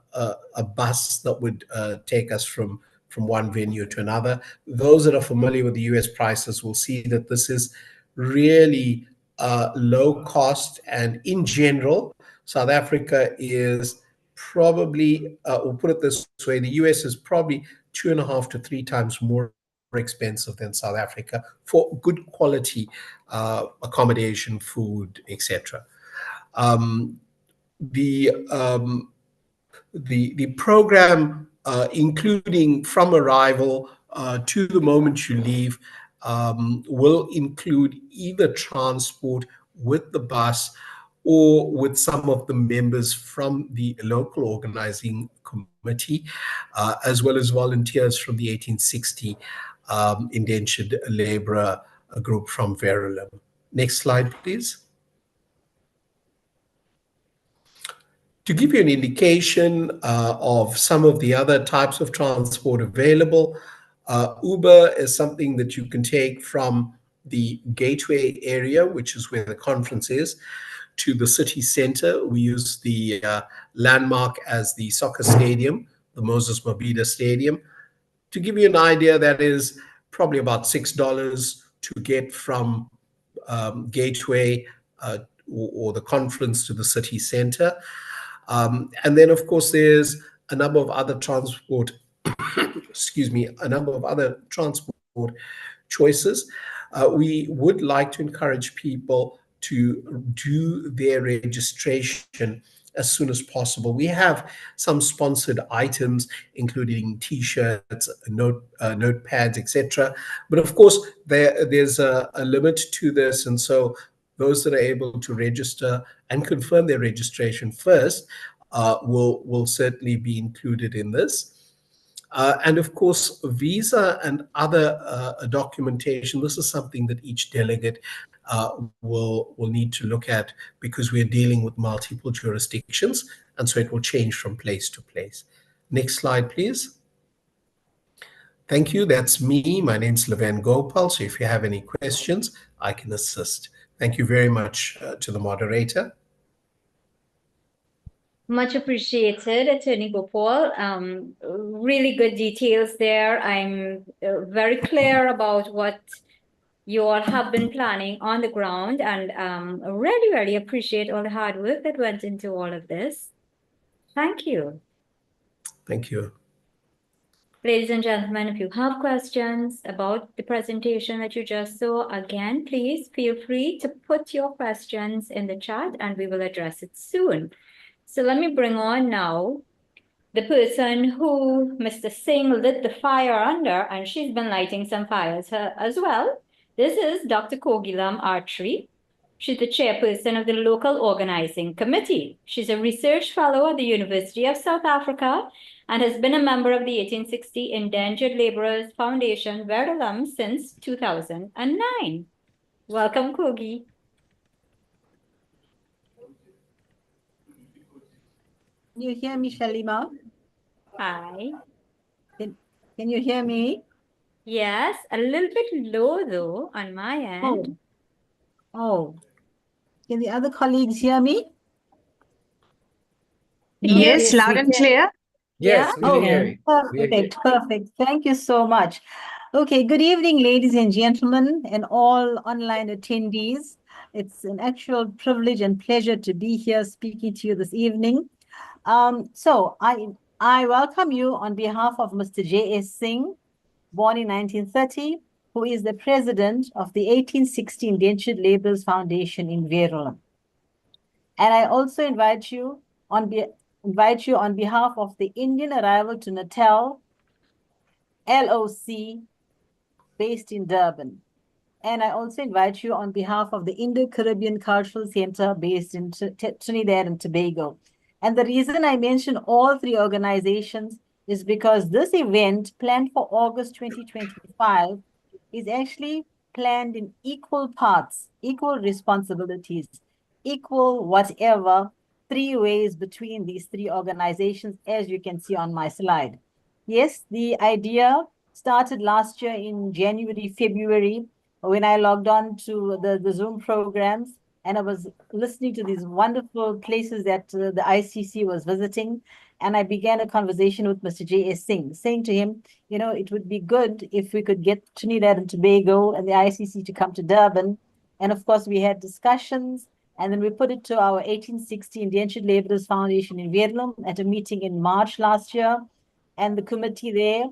S6: bus that would take us from one venue to another. Those that are familiar with the US prices will see that this is really low cost, and in general, South Africa is probably, we'll put it this way, the US is probably 2.5 to 3 times more expensive than South Africa for good quality accommodation, food, etc. The program, including from arrival to the moment you leave, will include either transport with the bus or with some of the members from the local organizing committee, as well as volunteers from the 1860 indentured laborer group from Verulam. Next slide, please. To give you an indication of some of the other types of transport available, Uber is something that you can take from the gateway area, which is where the conference is, to the city center. We use the landmark as the soccer stadium, the Moses Mabhida Stadium. To give you an idea, that is probably about $6 to get from gateway or the conference to the city center. And then, of course, there's a number of other transport, a number of other transport choices. We would like to encourage people to do their registration as soon as possible. We have some sponsored items, including T-shirts, notepads, etc. But of course, there's a limit to this, and so those that are able to register and confirm their registration first will certainly be included in this. And of course, visa and other documentation. This is something that each delegate will need to look at, because we're dealing with multiple jurisdictions, and so it will change from place to place. Next slide, please. Thank you. That's me. My name's Levan Gopal. So if you have any questions, I can assist. Thank you very much to the moderator.
S2: Much appreciated, Attorney Gopal. Really good details there. I'm very clear about what you all have been planning on the ground, and really, really appreciate all the hard work that went into all of this. Thank you.
S6: Thank you.
S2: Ladies and gentlemen, if you have questions about the presentation that you just saw, again, please feel free to put your questions in the chat and we will address it soon. So let me bring on now the person who Mr. Singh lit the fire under, and she's been lighting some fires as well. This is Dr. Kogilam Archery. She's the chairperson of the local organizing committee. She's a research fellow at the University of South Africa and has been a member of the 1860 Indentured Laborers Foundation, Verulam, since 2009. Welcome, Kogi.
S7: Can you hear me, Shalima?
S2: Hi.
S7: Can you hear me?
S2: Yes, a little bit low though on my end.
S7: Oh. Can the other colleagues hear me?
S5: Yes,
S7: Okay.
S5: loud and clear.
S3: Yes, we can hear you. We agree.
S7: Perfect, perfect. Thank you so much. Okay, good evening, ladies and gentlemen, and all online attendees. It's an actual privilege and pleasure to be here speaking to you this evening. So I welcome you on behalf of Mr. J.S. Singh, born in 1930, who is the president of the 1860 Indentured Laborers Foundation in Verulam. And I also invite you on behalf of the Indian Arrival to Natal LOC based in Durban. And I also invite you on behalf of the Indo-Caribbean Cultural Center based in Trinidad and Tobago. And the reason I mention all three organizations is because this event planned for August 2025 is actually planned in equal parts, equal responsibilities, equal whatever, three ways between these three organizations, as you can see on my slide. Yes, the idea started last year in January, February, when I logged on to the Zoom programs and I was listening to these wonderful places that the ICC was visiting. And I began a conversation with Mr. J.S. Singh, saying to him, you know, it would be good if we could get Trinidad and Tobago and the ICC to come to Durban. And of course, we had discussions. And then we put it to our 1860 Indentured Laborers Foundation in Verulam at a meeting in March last year. And the committee there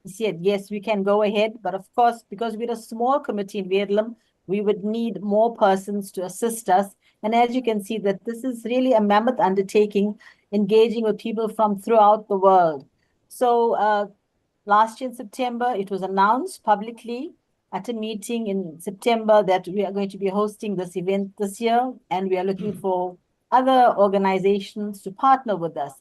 S7: said, yes, we can go ahead. But of course, because we're a small committee in Verulam, we would need more persons to assist us. And as you can see, that this is really a mammoth undertaking, engaging with people from throughout the world. So last year in September, it was announced publicly at a meeting in September that we are going to be hosting this event this year. And we are looking for other organizations to partner with us.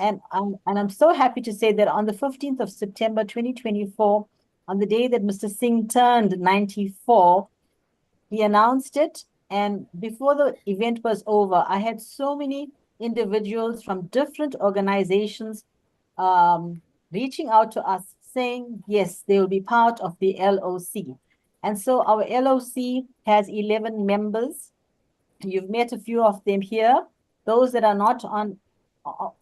S7: And I'm so happy to say that on the 15th of September, 2024, on the day that Mr. Singh turned 94, he announced it. And before the event was over, I had so many individuals from different organizations reaching out to us saying, yes, they will be part of the LOC. And so our LOC has 11 members. You've met a few of them here. Those that are not on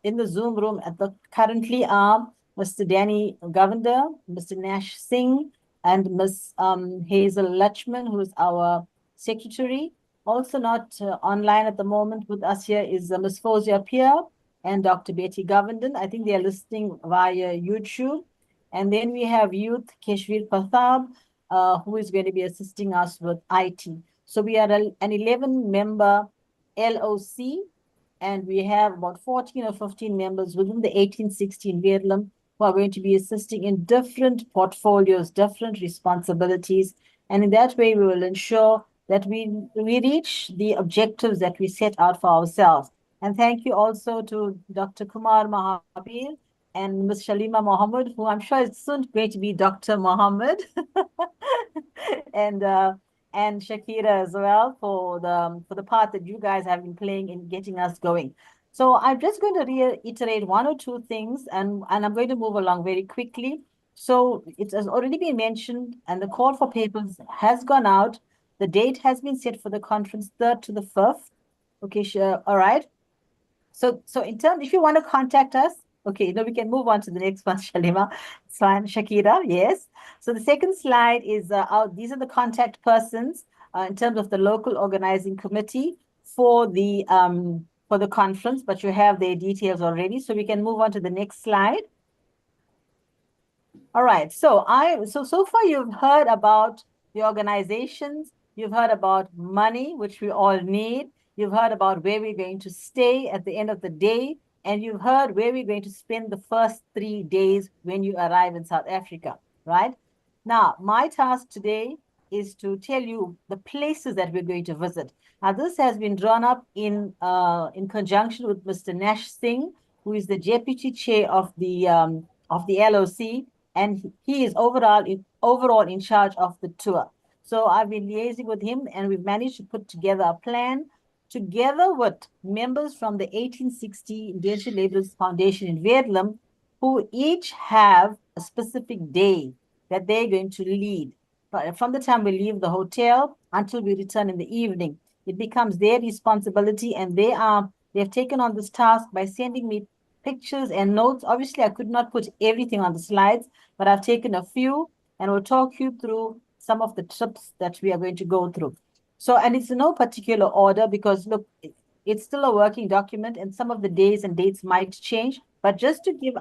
S7: in the Zoom room currently are Mr. Danny Govender, Mr. Nash Singh, and Ms. Hazel Lachman, who is our secretary. Also not online at the moment with us here is Ms. Fozia Pierre and Dr. Betty Govenden. I think they are listening via YouTube. And then we have Youth Keshvir Pathab, who is going to be assisting us with IT. So we are an 11-member LOC, and we have about 14 or 15 members within the 1860 in Verulam who are going to be assisting in different portfolios, different responsibilities. And in that way, we will ensure that we reach the objectives that we set out for ourselves. And thank you also to Dr. Kumar Mahabir and Ms. Shalima Mohammed, who I'm sure is soon going to be Dr. Mohammed. And Shakira as well for the part that you guys have been playing in getting us going. So I'm just going to reiterate one or two things, and I'm going to move along very quickly. So it has already been mentioned, and the call for papers has gone out. The date has been set for the conference 3rd to the 5th. Okay, sure. All right. So in terms, if you want to contact us, Okay, now we can move on to the next one, Shalima. It's fine, Shakira, yes. So the second slide is these are the contact persons in terms of the local organizing committee for the conference, but you have their details already. So we can move on to the next slide. All right. So so far you've heard about the organizations, you've heard about money, which we all need. You've heard about where we're going to stay at the end of the day, and you've heard where we're going to spend the first 3 days when you arrive in South Africa, right? Now, my task today is to tell you the places that we're going to visit. Now, this has been drawn up in conjunction with Mr. Nash Singh, who is the deputy chair of the LOC, and he is overall in charge of the tour. So I've been liaising with him, and we've managed to put together a plan together with members from the 1860 Indentured Laborers Foundation in Vietnam, who each have a specific day that they're going to lead. From the time we leave the hotel until we return in the evening, it becomes their responsibility, and they've taken on this task by sending me pictures and notes. Obviously, I could not put everything on the slides, but I've taken a few, and we'll talk you through some of the trips that we are going to go through. So, and it's in no particular order because look, it's still a working document and some of the days and dates might change, but just to give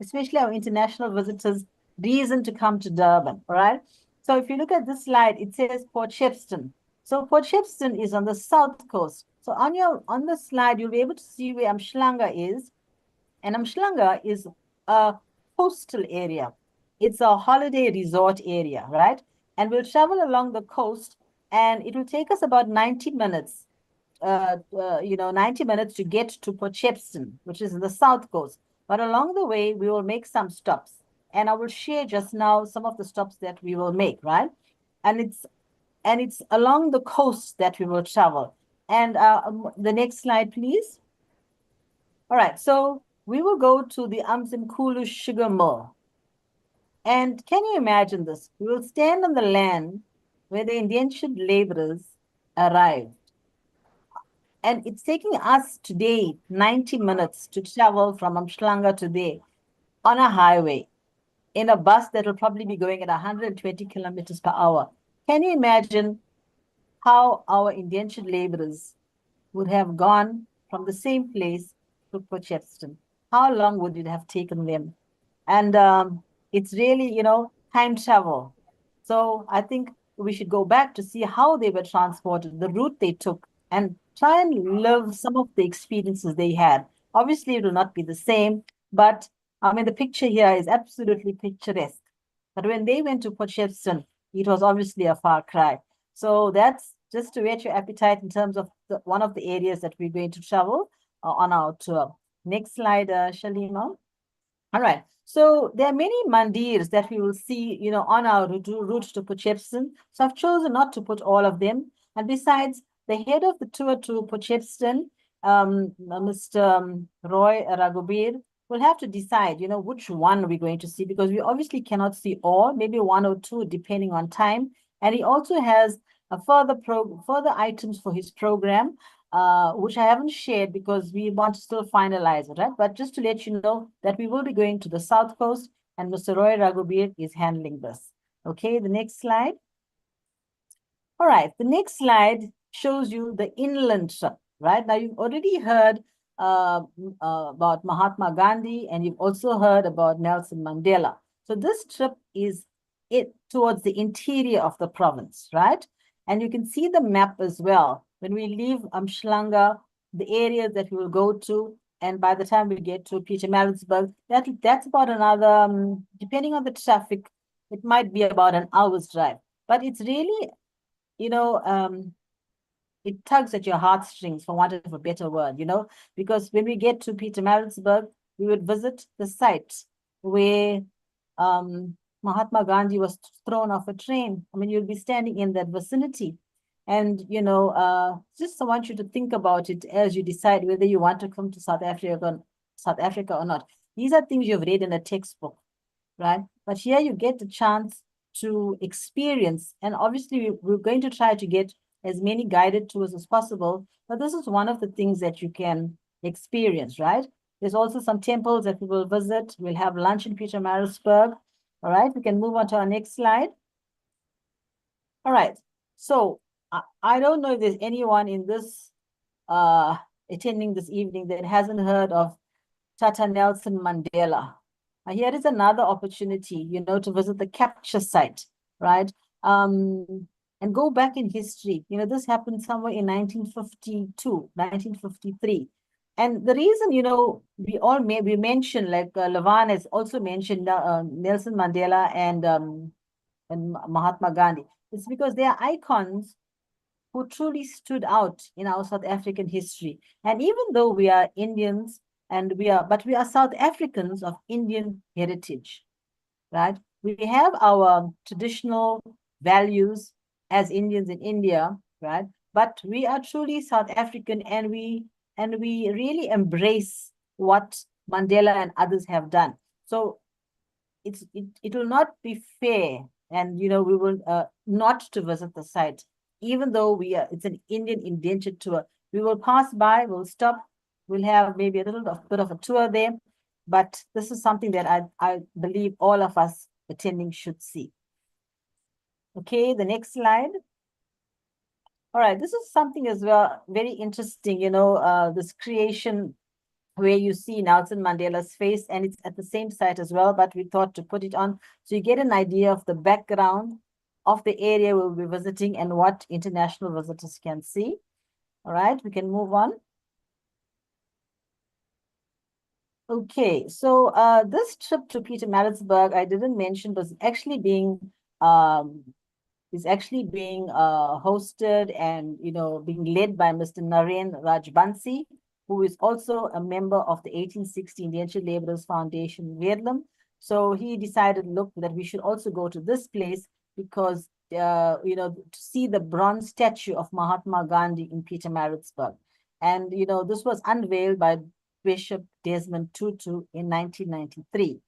S7: especially our international visitors, reason to come to Durban, all right? So if you look at this slide, it says Port Shepstone. So Port Shepstone is on the south coast. So on the slide, you'll be able to see where Umhlanga is. And Umhlanga is a coastal area. It's a holiday resort area, right? And we'll travel along the coast, and it will take us about 90 minutes, 90 minutes to get to Port Shepstone, which is in the south coast. But along the way, we will make some stops. And I will share just now some of the stops that we will make, right? And it's along the coast that we will travel. And the next slide, please. All right, so we will go to the Umzimkhulu sugar mill. And can you imagine this? We will stand on the land where the indentured laborers arrived. And it's taking us today 90 minutes to travel from Umhlanga to there on a highway in a bus that will probably be going at 120 kilometers per hour. Can you imagine how our indentured laborers would have gone from the same place to Port Shepstone? How long would it have taken them? And it's really, time travel. So I think we should go back to see how they were transported, the route they took, and try and live some of the experiences they had. Obviously, it will not be the same, but I mean, the picture here is absolutely picturesque. But when they went to Port Shepstone, it was obviously a far cry. So that's just to whet your appetite in terms of one of the areas that we're going to travel on our tour. Next slide, Shalima. All right. So there are many mandirs that we will see, on our route to Port Shepstone. So I've chosen not to put all of them. And besides, the head of the tour to Port Shepstone, Mr. Roy Raghubir, will have to decide, which one we're going to see, because we obviously cannot see all, maybe one or two, depending on time. And he also has a further items for his program, which I haven't shared because we want to still finalize it, right? But just to let you know that we will be going to the South Coast, and Mr. Roy Raghubir is handling this. Okay, the next slide. All right, the next slide shows you the inland trip, right? Now, you've already heard about Mahatma Gandhi, and you've also heard about Nelson Mandela. So this trip is towards the interior of the province, right? And you can see the map as well. When we leave Umhlanga, the areas that we will go to, and by the time we get to Pietermaritzburg, that's about another, depending on the traffic, it might be about an hour's drive. But it's really, it tugs at your heartstrings, for want of a better word, because when we get to Pietermaritzburg, we would visit the site where Mahatma Gandhi was thrown off a train. I mean, you'll be standing in that vicinity. And, just I want you to think about it as you decide whether you want to come to South Africa or not. These are things you've read in a textbook, right? But here you get the chance to experience. And obviously, we're going to try to get as many guided tours as possible. But this is one of the things that you can experience, right? There's also some temples that we will visit. We'll have lunch in Pietermaritzburg. All right, we can move on to our next slide. All right, so I don't know if there's anyone in this attending this evening that hasn't heard of Tata Nelson Mandela. Here is another opportunity, to visit the capture site, right? And go back in history. This happened somewhere in 1952, 1953. And the reason, we mentioned, like Lavan has also mentioned Nelson Mandela and Mahatma Gandhi. It's because they are icons who truly stood out in our South African history. And even though we are Indians, but we are South Africans of Indian heritage, right? We have our traditional values as Indians in India, right? But we are truly South African, and we really embrace what Mandela and others have done. So it will not be fair, and we will not to visit the site, even though it's an Indian indentured tour. We will pass by, we'll stop, we'll have maybe a little bit of a tour there, but this is something that I believe all of us attending should see. Okay, the next slide. All right, this is something as well very interesting, this creation where you see Nelson Mandela's face, and it's at the same site as well, but we thought to put it on so you get an idea of the background of the area we'll be visiting and what international visitors can see. All right, we can move on. Okay, so this trip to Pietermaritzburg, I didn't mention, was actually being hosted and being led by Mr. Naren Rajbansi, who is also a member of the 1860 Indentured Laborers Foundation, Vietnam. So he decided, look, that we should also go to this place because, to see the bronze statue of Mahatma Gandhi in Pietermaritzburg. And, this was unveiled by Bishop Desmond Tutu in 1993.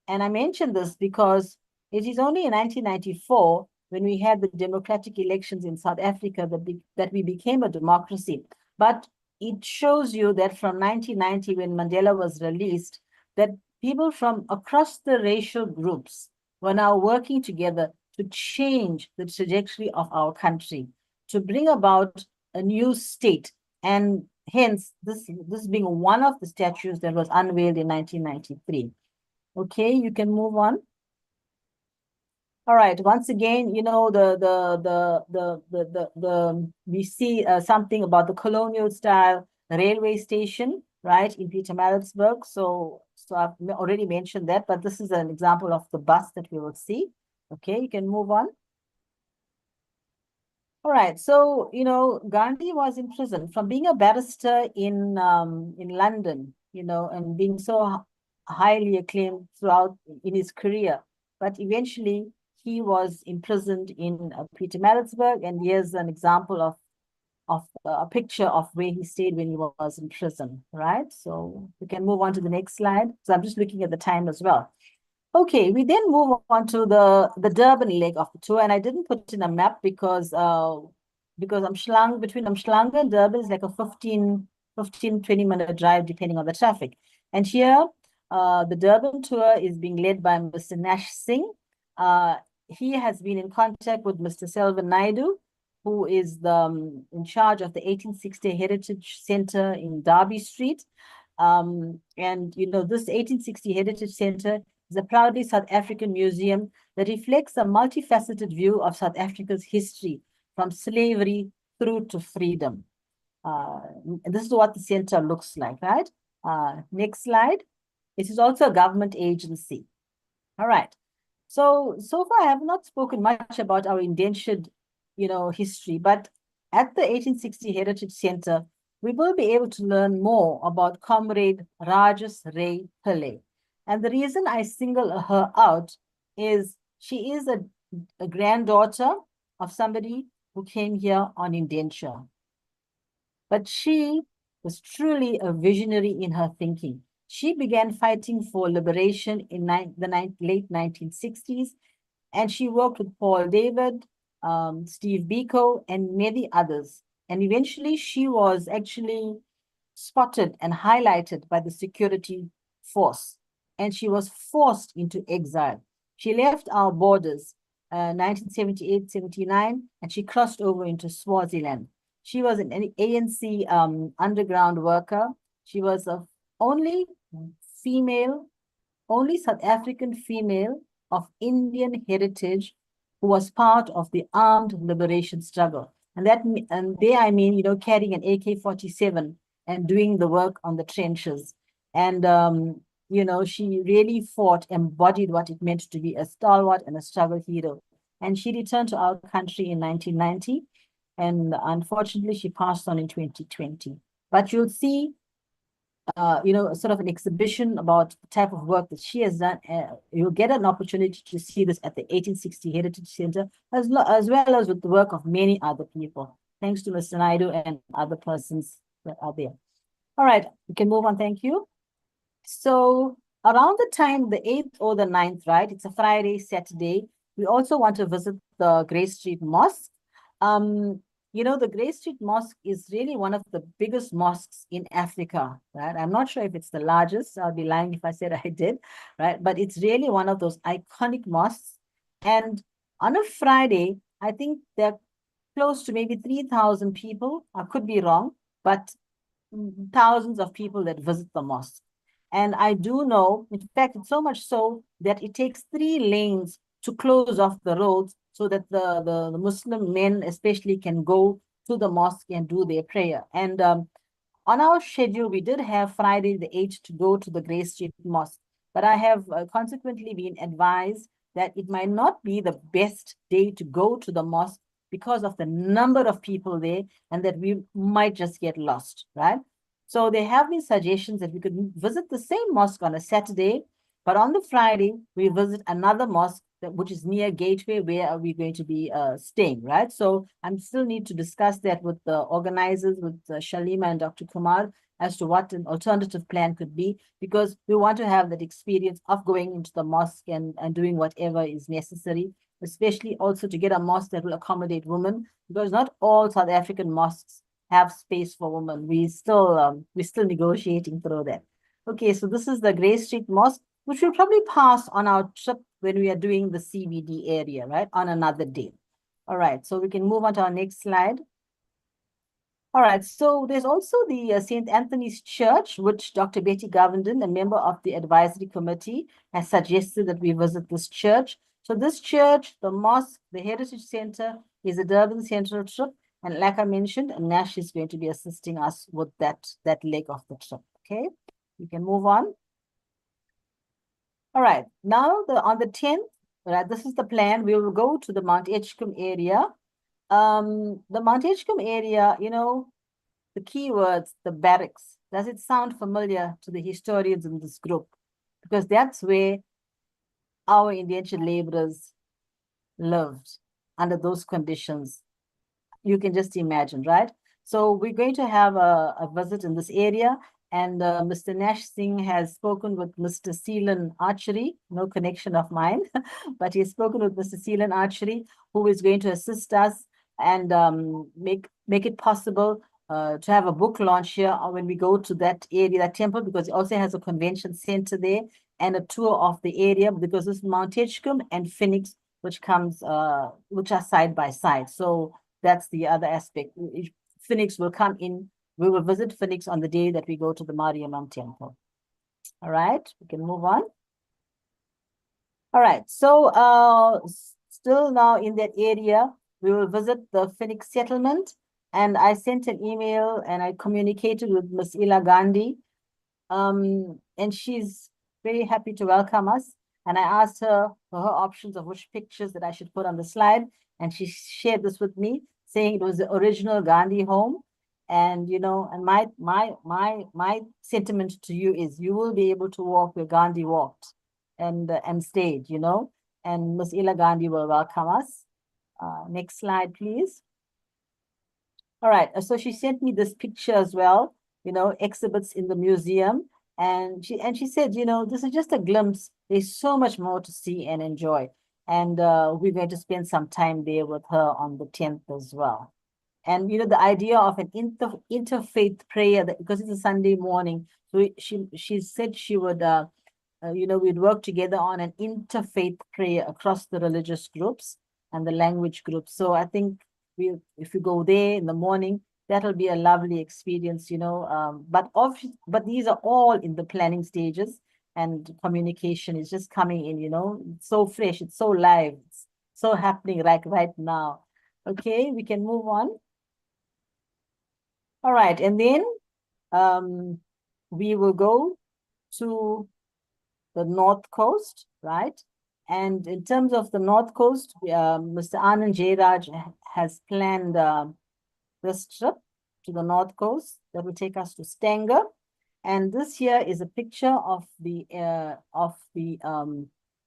S7: And I mention this because it is only in 1994, when we had the democratic elections in South Africa, that we became a democracy. But it shows you that from 1990, when Mandela was released, that people from across the racial groups were now working together to change the trajectory of our country, to bring about a new state. And hence, this being one of the statues that was unveiled in 1993. Okay, you can move on. All right. Once again, we see something about the colonial style railway station, right, in Pietermaritzburg. So I've already mentioned that, but this is an example of the bus that we will see. Okay, you can move on. All right. So Gandhi was in prison from being a barrister in London, and being so highly acclaimed throughout in his career, but eventually he was imprisoned in Pietermaritzburg, and here's an example of a picture of where he stayed when he was in prison, right? So we can move on to the next slide. So I'm just looking at the time as well. Okay, we then move on to the Durban leg of the tour, and I didn't put in a map because between Umhlanga and Durban is like a 20-minute drive depending on the traffic. And here, the Durban tour is being led by Mr. Nash Singh. He has been in contact with Mr. Selvan Naidu, who is in charge of the 1860 Heritage Center in Derby Street. And, this 1860 Heritage Center is a proudly South African museum that reflects a multifaceted view of South Africa's history from slavery through to freedom. And this is what the center looks like, right? Next slide. It is also a government agency. All right. So far, I have not spoken much about our indentured, history, but at the 1860 Heritage Center, we will be able to learn more about Comrade Rajas Ray Pillay. And the reason I single her out is she is a granddaughter of somebody who came here on indenture. But she was truly a visionary in her thinking. She began fighting for liberation in the late 1960s, and she worked with Paul David, Steve Biko, and many others. And eventually she was actually spotted and highlighted by the security force, and she was forced into exile. She left our borders 1978-79, and she crossed over into Swaziland. She was an ANC underground worker. She was the only South African female of Indian heritage who was part of the armed liberation struggle. And there I mean, carrying an AK-47 and doing the work on the trenches. And, she really embodied what it meant to be a stalwart and a struggle hero. And she returned to our country in 1990. And unfortunately, she passed on in 2020. But you'll see sort of an exhibition about the type of work that she has done. You'll get an opportunity to see this at the 1860 Heritage Center, as well as with the work of many other people. Thanks to Mr. Naidu and other persons that are there. All right, we can move on. Thank you. So around the time, the 8th or the 9th, right? It's a Friday, Saturday. We also want to visit the Grey Street Mosque. The Grey Street Mosque is really one of the biggest mosques in Africa, right? I'm not sure if it's the largest. I'll be lying if I said I did, right? But it's really one of those iconic mosques. And on a Friday, I think there are close to maybe 3,000 people. I could be wrong, but thousands of people that visit the mosque. And I do know, in fact, it's so much so that it takes 3 lanes to close off the roads so that the Muslim men especially can go to the mosque and do their prayer. And on our schedule, we did have Friday the 8th to go to the Grey Street Mosque. But I have consequently been advised that it might not be the best day to go to the mosque because of the number of people there, and that we might just get lost, right? So there have been suggestions that we could visit the same mosque on a Saturday, but on the Friday, we visit another mosque which is near Gateway, where are we going to be staying, right? So I still need to discuss that with the organizers, with Shalima and Dr. Kumar, as to what an alternative plan could be, because we want to have that experience of going into the mosque and doing whatever is necessary, especially also to get a mosque that will accommodate women, because not all South African mosques have space for women. We're still negotiating through that. Okay, so this is the Grey Street Mosque, which we'll probably pass on our trip when we are doing the CBD area, right, on another day. All right, so we can move on to our next slide. All right, so there's also the St. Anthony's Church, which Dr. Betty Govenden, a member of the advisory committee, has suggested that we visit this church. So this church, the mosque, the Heritage Center is a Durban Central trip. And like I mentioned, Nash is going to be assisting us with that leg of the trip, okay? We can move on. All right, now on the 10th, right, this is the plan. We will go to the Mount Edgecombe area. The Mount Edgecombe area, the keywords, the barracks. Does it sound familiar to the historians in this group? Because that's where our indentured laborers lived under those conditions. You can just imagine, right? So we're going to have a visit in this area. And Mr. Nash Singh has spoken with Mr. Seelan Archery, no connection of mine, but he has spoken with Mr. Seelan Archery, who is going to assist us and make it possible to have a book launch here when we go to that area, that temple, because it also has a convention center there and a tour of the area, because this is Mount Edgecombe and Phoenix, which are side by side. So that's the other aspect. Phoenix will come in. We will visit Phoenix on the day that we go to the Mariamman Temple. All right, we can move on. All right, so still now in that area, we will visit the Phoenix settlement. And I sent an email and I communicated with Ms. Ila Gandhi. And she's very happy to welcome us. And I asked her for her options of which pictures that I should put on the slide. And she shared this with me, saying it was the original Gandhi home. And, and my sentiment to you is you will be able to walk where Gandhi walked and stayed, and Ms. Ila Gandhi will welcome us. Next slide, please. All right, so she sent me this picture as well, exhibits in the museum. And she said, this is just a glimpse. There's so much more to see and enjoy. And we're going to spend some time there with her on the 10th as well. And the idea of an interfaith prayer, because it's a Sunday morning, so she said she would we'd work together on an interfaith prayer across the religious groups and the language groups. So I think if you go there in the morning, that'll be a lovely experience, but these are all in the planning stages, and communication is just coming in, it's so fresh, it's so live, it's so happening right now. Okay, we can move on. All right, and then we will go to the North Coast, right? And in terms of the North Coast, Mr. Anand Jairaj has planned this trip to the North Coast that will take us to Stanger. And this here is a picture of the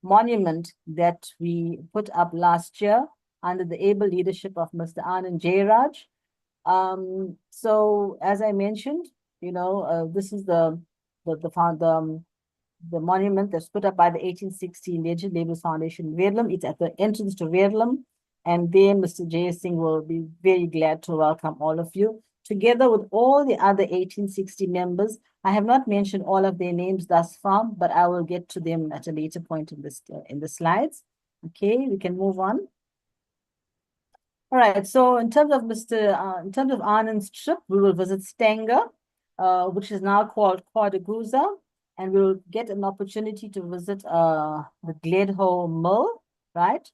S7: monument that we put up last year under the able leadership of Mr. Anand Jairaj. So as I mentioned, this is the monument that's put up by the 1860 Indigenous Labourers Foundation, Verulam. It's at the entrance to Verulam. And there, Mr. Jay Singh will be very glad to welcome all of you, together with all the other 1860 members. I have not mentioned all of their names thus far, but I will get to them at a later point in the slides. Okay, we can move on. All right, so in terms of Anand's trip, we will visit Stanger, which is now called Quadaguza, and we'll get an opportunity to visit the Gledhoe Mill, right?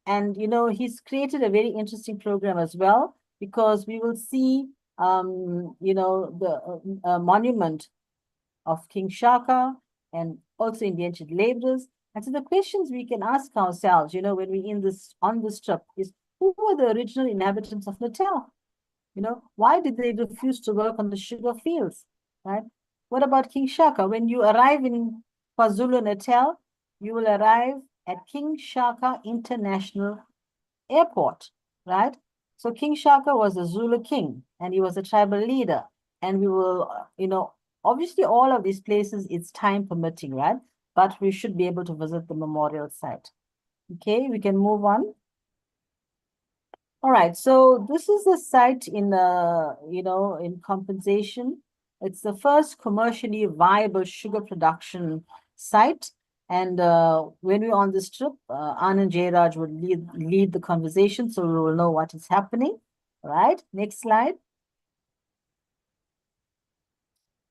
S7: And, he's created a very interesting program as well, because we will see, the monument of King Shaka and also indentured laborers. And so the questions we can ask ourselves, when we're on this trip is, who were the original inhabitants of Natal? Why did they refuse to work on the sugar fields, right? What about King Shaka? When you arrive in KwaZulu-Natal, you will arrive at King Shaka International Airport, right? So King Shaka was a Zulu king, and he was a tribal leader. And we will, obviously all of these places, it's time permitting, right? But we should be able to visit the memorial site. Okay, we can move on. All right, so this is the site in Compensation. It's the first commercially viable sugar production site. And when we're on this trip, Anand Jairaj would lead the conversation, so we will know what is happening. All right, next slide.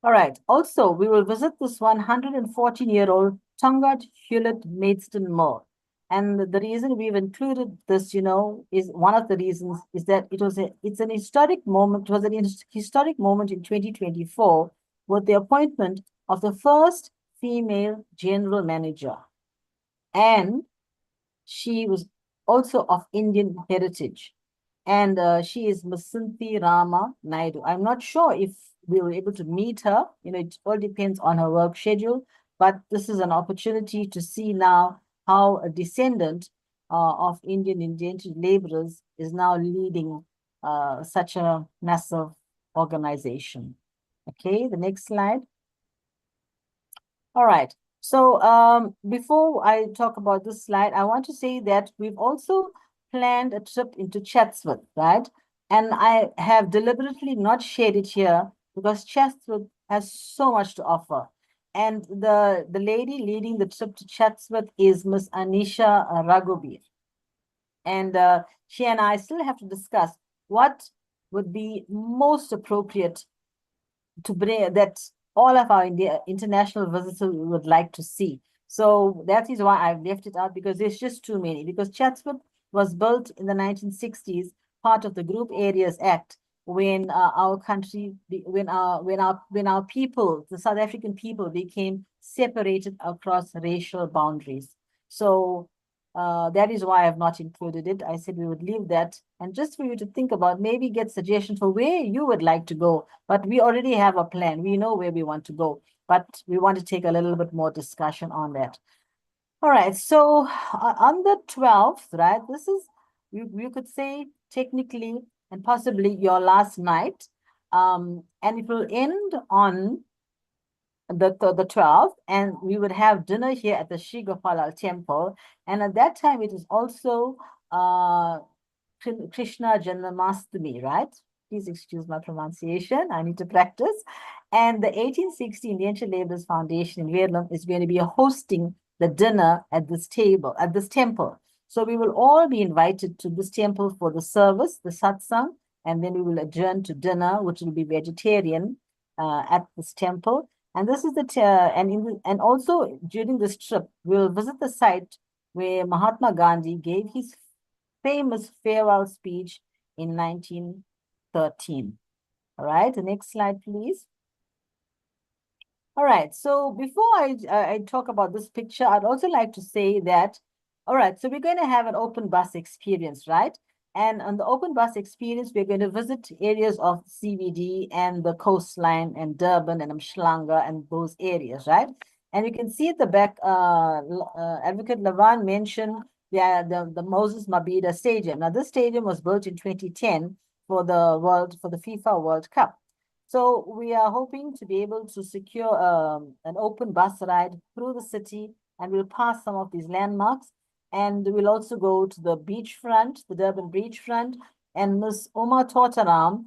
S7: All right, also, we will visit this 114-year-old Tongat Hewlett Maidstone Mill. And the reason we've included this, is one of the reasons is that it's an historic moment. It was an historic moment in 2024 with the appointment of the first female general manager. And she was also of Indian heritage. And she is Masinthi Rama Naidu. I'm not sure if we were able to meet her. It all depends on her work schedule. But this is an opportunity to see now how a descendant of Indian indentured laborers is now leading such a massive organization. Okay, the next slide. All right. So before I talk about this slide, I want to say that we've also planned a trip into Chatsworth, right? And I have deliberately not shared it here because Chatsworth has so much to offer. And the lady leading the trip to Chatsworth is Miss Anisha Raghubir. And she and I still have to discuss what would be most appropriate to bring that all of our international visitors would like to see. So that is why I've left it out, because there's just too many. Because Chatsworth was built in the 1960s, part of the Group Areas Act, when our country, when our people, the South African people, became separated across racial boundaries. So that is why I have not included it. I said we would leave that, and just for you to think about, maybe get suggestions for where you would like to go. But we already have a plan. We know where we want to go, but we want to take a little bit more discussion on that. All right, so on the 12th, right, this is, you could say technically and possibly your last night, and it will end on the 12th, and we would have dinner here at the Shri Gopalal temple. And at that time, it is also Krishna Janmashtami, right? Please excuse my pronunciation. I need to practice. And the 1860 Indian Laborers Foundation in Vietnam is going to be hosting the dinner at this temple. So we will all be invited to this temple for the service, the satsang, and then we will adjourn to dinner, which will be vegetarian at this temple. And this is and also during this trip, we'll visit the site where Mahatma Gandhi gave his famous farewell speech in 1913. All right, the next slide, please. All right, so before I talk about this picture, I'd also like to say that, all right, so we're going to have an open bus experience, right? And on the open bus experience, we're going to visit areas of CBD and the coastline and Durban and Umhlanga and those areas, right? And you can see at the back, Advocate Lavan mentioned the Moses Mabhida Stadium. Now, this stadium was built in 2010 for the FIFA World Cup. So we are hoping to be able to secure an open bus ride through the city, and we'll pass some of these landmarks. And we'll also go to the beachfront, the Durban beachfront. And Ms. Uma Totaram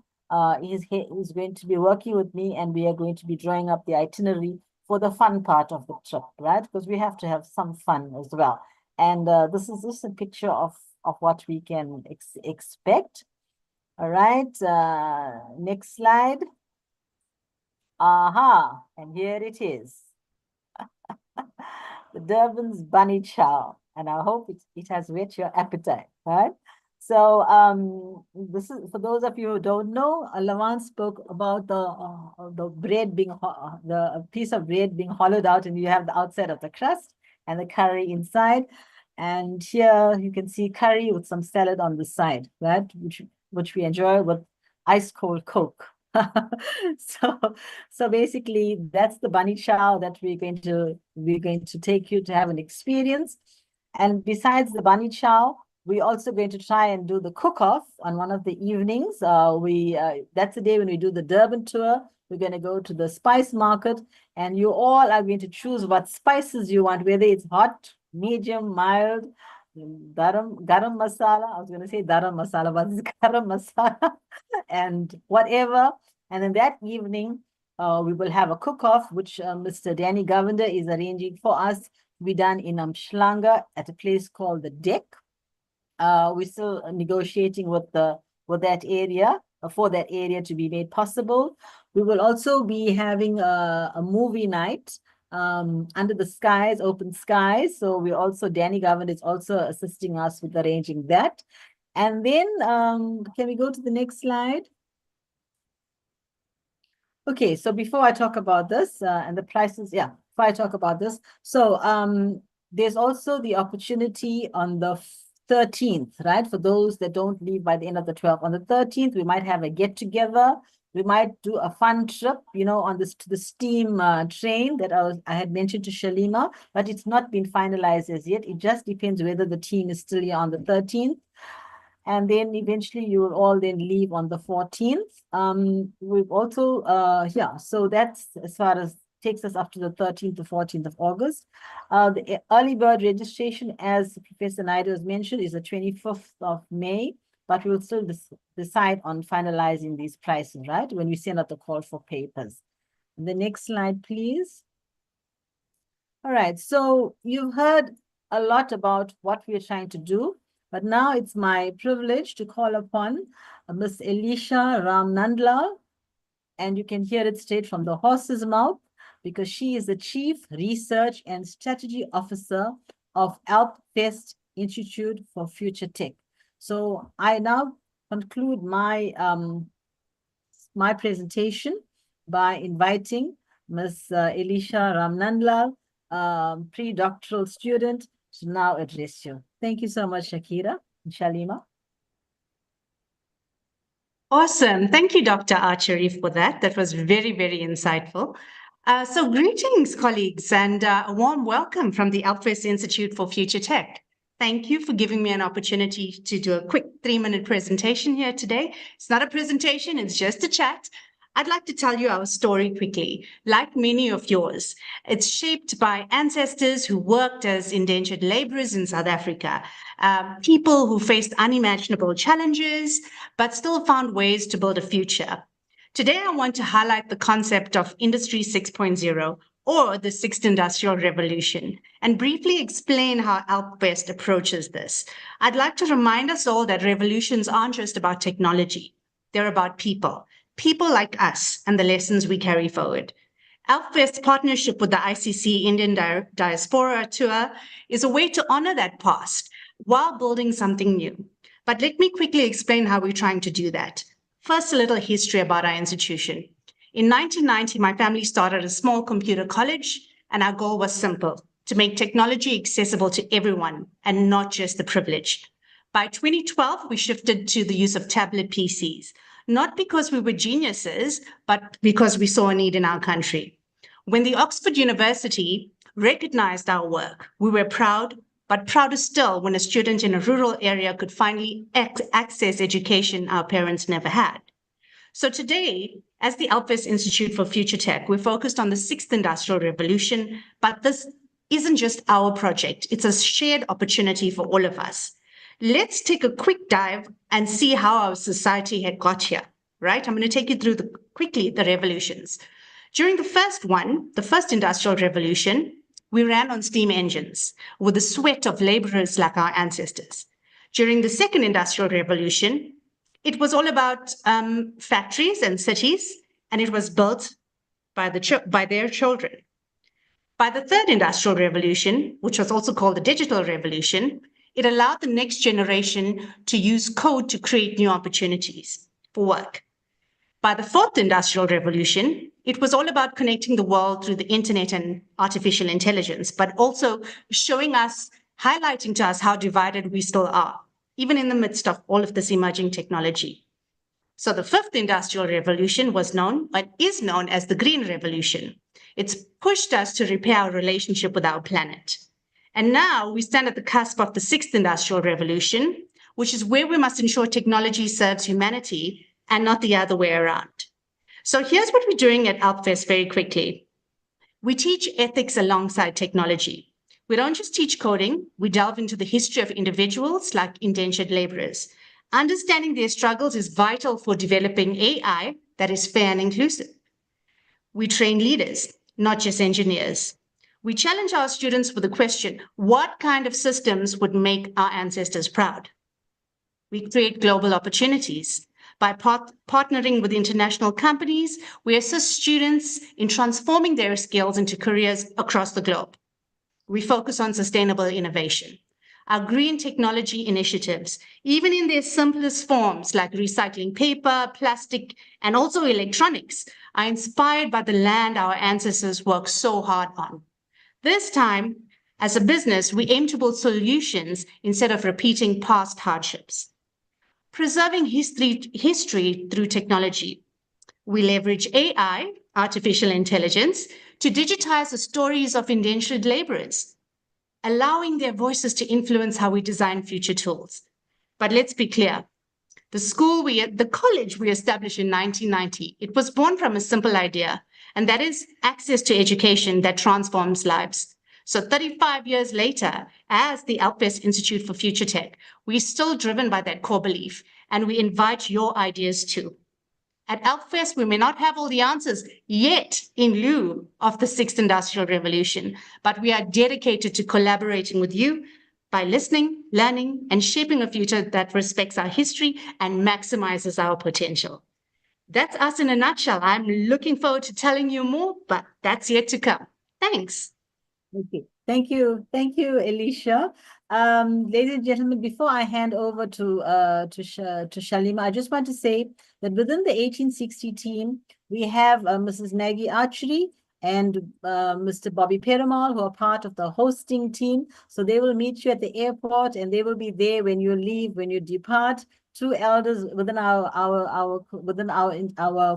S7: is going to be working with me, and we are going to be drawing up the itinerary for the fun part of the trip, right? Because we have to have some fun as well. And this is a picture of what we can expect. All right, next slide. Aha, and here it is. The Durban's bunny chow, and I hope it has whet your appetite, right? So this is for those of you who don't know. Lavan spoke about the bread being the piece of bread being hollowed out, and you have the outside of the crust and the curry inside. And here you can see curry with some salad on the side, right? Which we enjoy with ice cold Coke. So basically that's the bunny chow that we're going to take you to have an experience. And besides the bunny chow, we're also going to try and do the cook-off on one of the evenings. That's the day when we do the Durban tour. We're going to go to the spice market, and you all are going to choose what spices you want, whether it's hot, medium, mild, garam masala. I was going to say dharam masala, but it's garam masala and whatever. And then that evening, we will have a cook-off, which Mr. Danny Govender is arranging for us to be done in Umhlanga at a place called The Deck. We're still negotiating with that area, for that area to be made possible. We will also be having a movie night under the skies, open skies. So Danny Govender is also assisting us with arranging that. And then, can we go to the next slide? Okay, so before I talk about this and the prices, before I talk about this, so there's also the opportunity on the 13th, right? For those that don't leave by the end of the 12th. On the 13th, we might have a get-together. We might do a fun trip, on the steam train that I had mentioned to Shalima, but it's not been finalized as yet. It just depends whether the team is still here on the 13th. And then eventually you will all then leave on the 14th. We've also, so that's as far as takes us up to the 13th to 14th of August. The early bird registration, as Professor Naidu has mentioned, is the 25th of May, but we will still decide on finalizing these prices, right? When we send out the call for papers. The next slide, please. All right, so you've heard a lot about what we are trying to do. But now it's my privilege to call upon Ms. Elisha Ramnandlal, and you can hear it straight from the horse's mouth, because she is the Chief Research and Strategy Officer of AlpFest Institute for Future Tech. So I now conclude my my presentation by inviting Ms. Elisha Ramnandlal, pre-doctoral student, to now address you. Thank you so much, Shakira and Shalima.
S8: Awesome. Thank you, Dr. Archery, for that. That was very, very insightful. So greetings, colleagues, and a warm welcome from the AlpFest Institute for Future Tech. Thank you for giving me an opportunity to do a quick 3-minute presentation here today. It's not a presentation, it's just a chat. I'd like to tell you our story quickly. Like many of yours, it's shaped by ancestors who worked as indentured laborers in South Africa, people who faced unimaginable challenges, but still found ways to build a future. Today, I want to highlight the concept of Industry 6.0, or the Sixth Industrial Revolution, and briefly explain how AlpWest approaches this. I'd like to remind us all that revolutions aren't just about technology. They're about people like us and the lessons we carry forward. AlpWest's partnership with the ICC Indian Diaspora Tour is a way to honor that past while building something new. But let me quickly explain how we're trying to do that. First, a little history about our institution. In 1990, my family started a small computer college, and our goal was simple: to make technology accessible to everyone and not just the privileged. By 2012, we shifted to the use of tablet PCs, not because we were geniuses, but because we saw a need in our country. When the Oxford University recognized our work, we were proud, but prouder still when a student in a rural area could finally access education our parents never had. So today, as the AlpWest Institute for Future Tech, we're focused on the sixth industrial revolution, but this isn't just our project. It's a shared opportunity for all of us. Let's take a quick dive and see how our society had got here, right? I'm going to take you through quickly the revolutions. During the first industrial revolution, we ran on steam engines with the sweat of laborers like our ancestors. During the second industrial revolution, it was all about factories and cities, and it was built by their children. By the third industrial revolution, which was also called the digital revolution, it allowed the next generation to use code to create new opportunities for work. By the fourth industrial revolution, it was all about connecting the world through the internet and artificial intelligence, but also highlighting to us how divided we still are, even in the midst of all of this emerging technology. So the fifth industrial revolution is known as the Green Revolution. It's pushed us to repair our relationship with our planet. And now we stand at the cusp of the sixth industrial revolution, which is where we must ensure technology serves humanity and not the other way around. So here's what we're doing at AlpWest very quickly. We teach ethics alongside technology. We don't just teach coding, we delve into the history of individuals like indentured laborers. Understanding their struggles is vital for developing AI that is fair and inclusive. We train leaders, not just engineers. We challenge our students with the question, what kind of systems would make our ancestors proud? We create global opportunities. By partnering with international companies, we assist students in transforming their skills into careers across the globe. We focus on sustainable innovation. Our green technology initiatives, even in their simplest forms like recycling paper, plastic, and also electronics, are inspired by the land our ancestors worked so hard on. This time, as a business, we aim to build solutions instead of repeating past hardships. Preserving history through technology. We leverage AI, artificial intelligence, to digitize the stories of indentured laborers, allowing their voices to influence how we design future tools. But let's be clear, the college we established in 1990, it was born from a simple idea, and that is access to education that transforms lives. So 35 years later, as the AlpWest Institute for Future Tech, we're still driven by that core belief, and we invite your ideas too. At AlpWest, we may not have all the answers yet in lieu of the sixth industrial revolution, but we are dedicated to collaborating with you by listening, learning, and shaping a future that respects our history and maximizes our potential. That's us in a nutshell. I'm looking forward to telling you more, but that's yet to come. Thanks.
S7: Okay. Thank you, Alicia. Ladies and gentlemen, before I hand over to Shalima, I just want to say that within the 1860 team, we have Mrs. Maggie Archery and Mr. Bobby Perumal, who are part of the hosting team. So they will meet you at the airport, and they will be there when you leave, when you depart. Two elders within our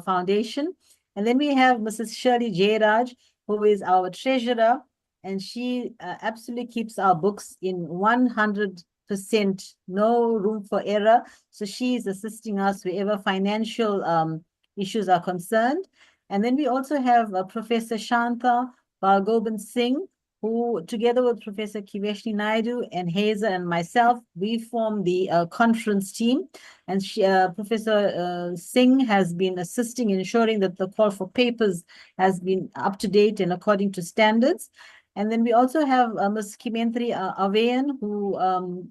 S7: foundation, and then we have Mrs. Shirley Jairaj, who is our treasurer. And she absolutely keeps our books in 100%, no room for error. So she's assisting us wherever financial issues are concerned. And then we also have Professor Shanta Balgoban Singh, who together with Professor Kiveshni Naidu and Hazel and myself, we form the conference team. And Professor Singh has been assisting in ensuring that the call for papers has been up to date and according to standards. And then we also have Ms. Kimentri Aveyan, who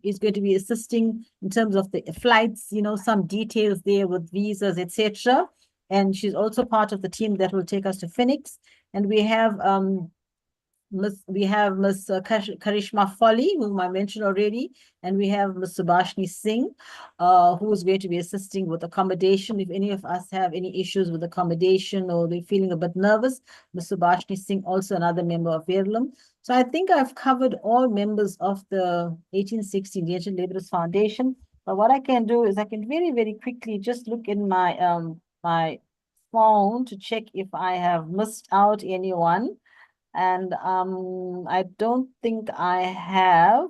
S7: is going to be assisting in terms of the flights, some details there with visas, etc. And she's also part of the team that will take us to Phoenix. And we have Miss Karishma Folly, whom I mentioned already, and we have Ms. Subhashni Singh, who is going to be assisting with accommodation. If any of us have any issues with accommodation or they're feeling a bit nervous, Ms. Subhashni Singh, also another member of Verlum. So I think I've covered all members of the 1860 Indian Laborers Foundation. But what I can do is I can very, very quickly just look in my my phone to check if I have missed out anyone. And I don't think I have.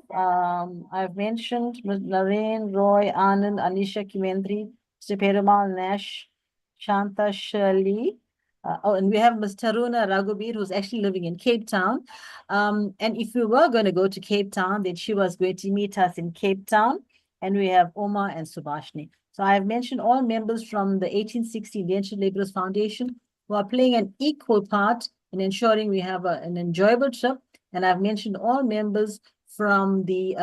S7: I've mentioned Naren, Roy, Anand, Anisha, Kimentri, Mr. Perumal, Nash, Shanta, Shirley. And we have Ms. Taruna Raghubir, who's actually living in Cape Town. And if we were going to go to Cape Town, then she was going to meet us in Cape Town. And we have Oma and Subhashni. So I've mentioned all members from the 1860 Indian Laborers Foundation who are playing an equal part in ensuring we have an enjoyable trip. And I've mentioned all members from the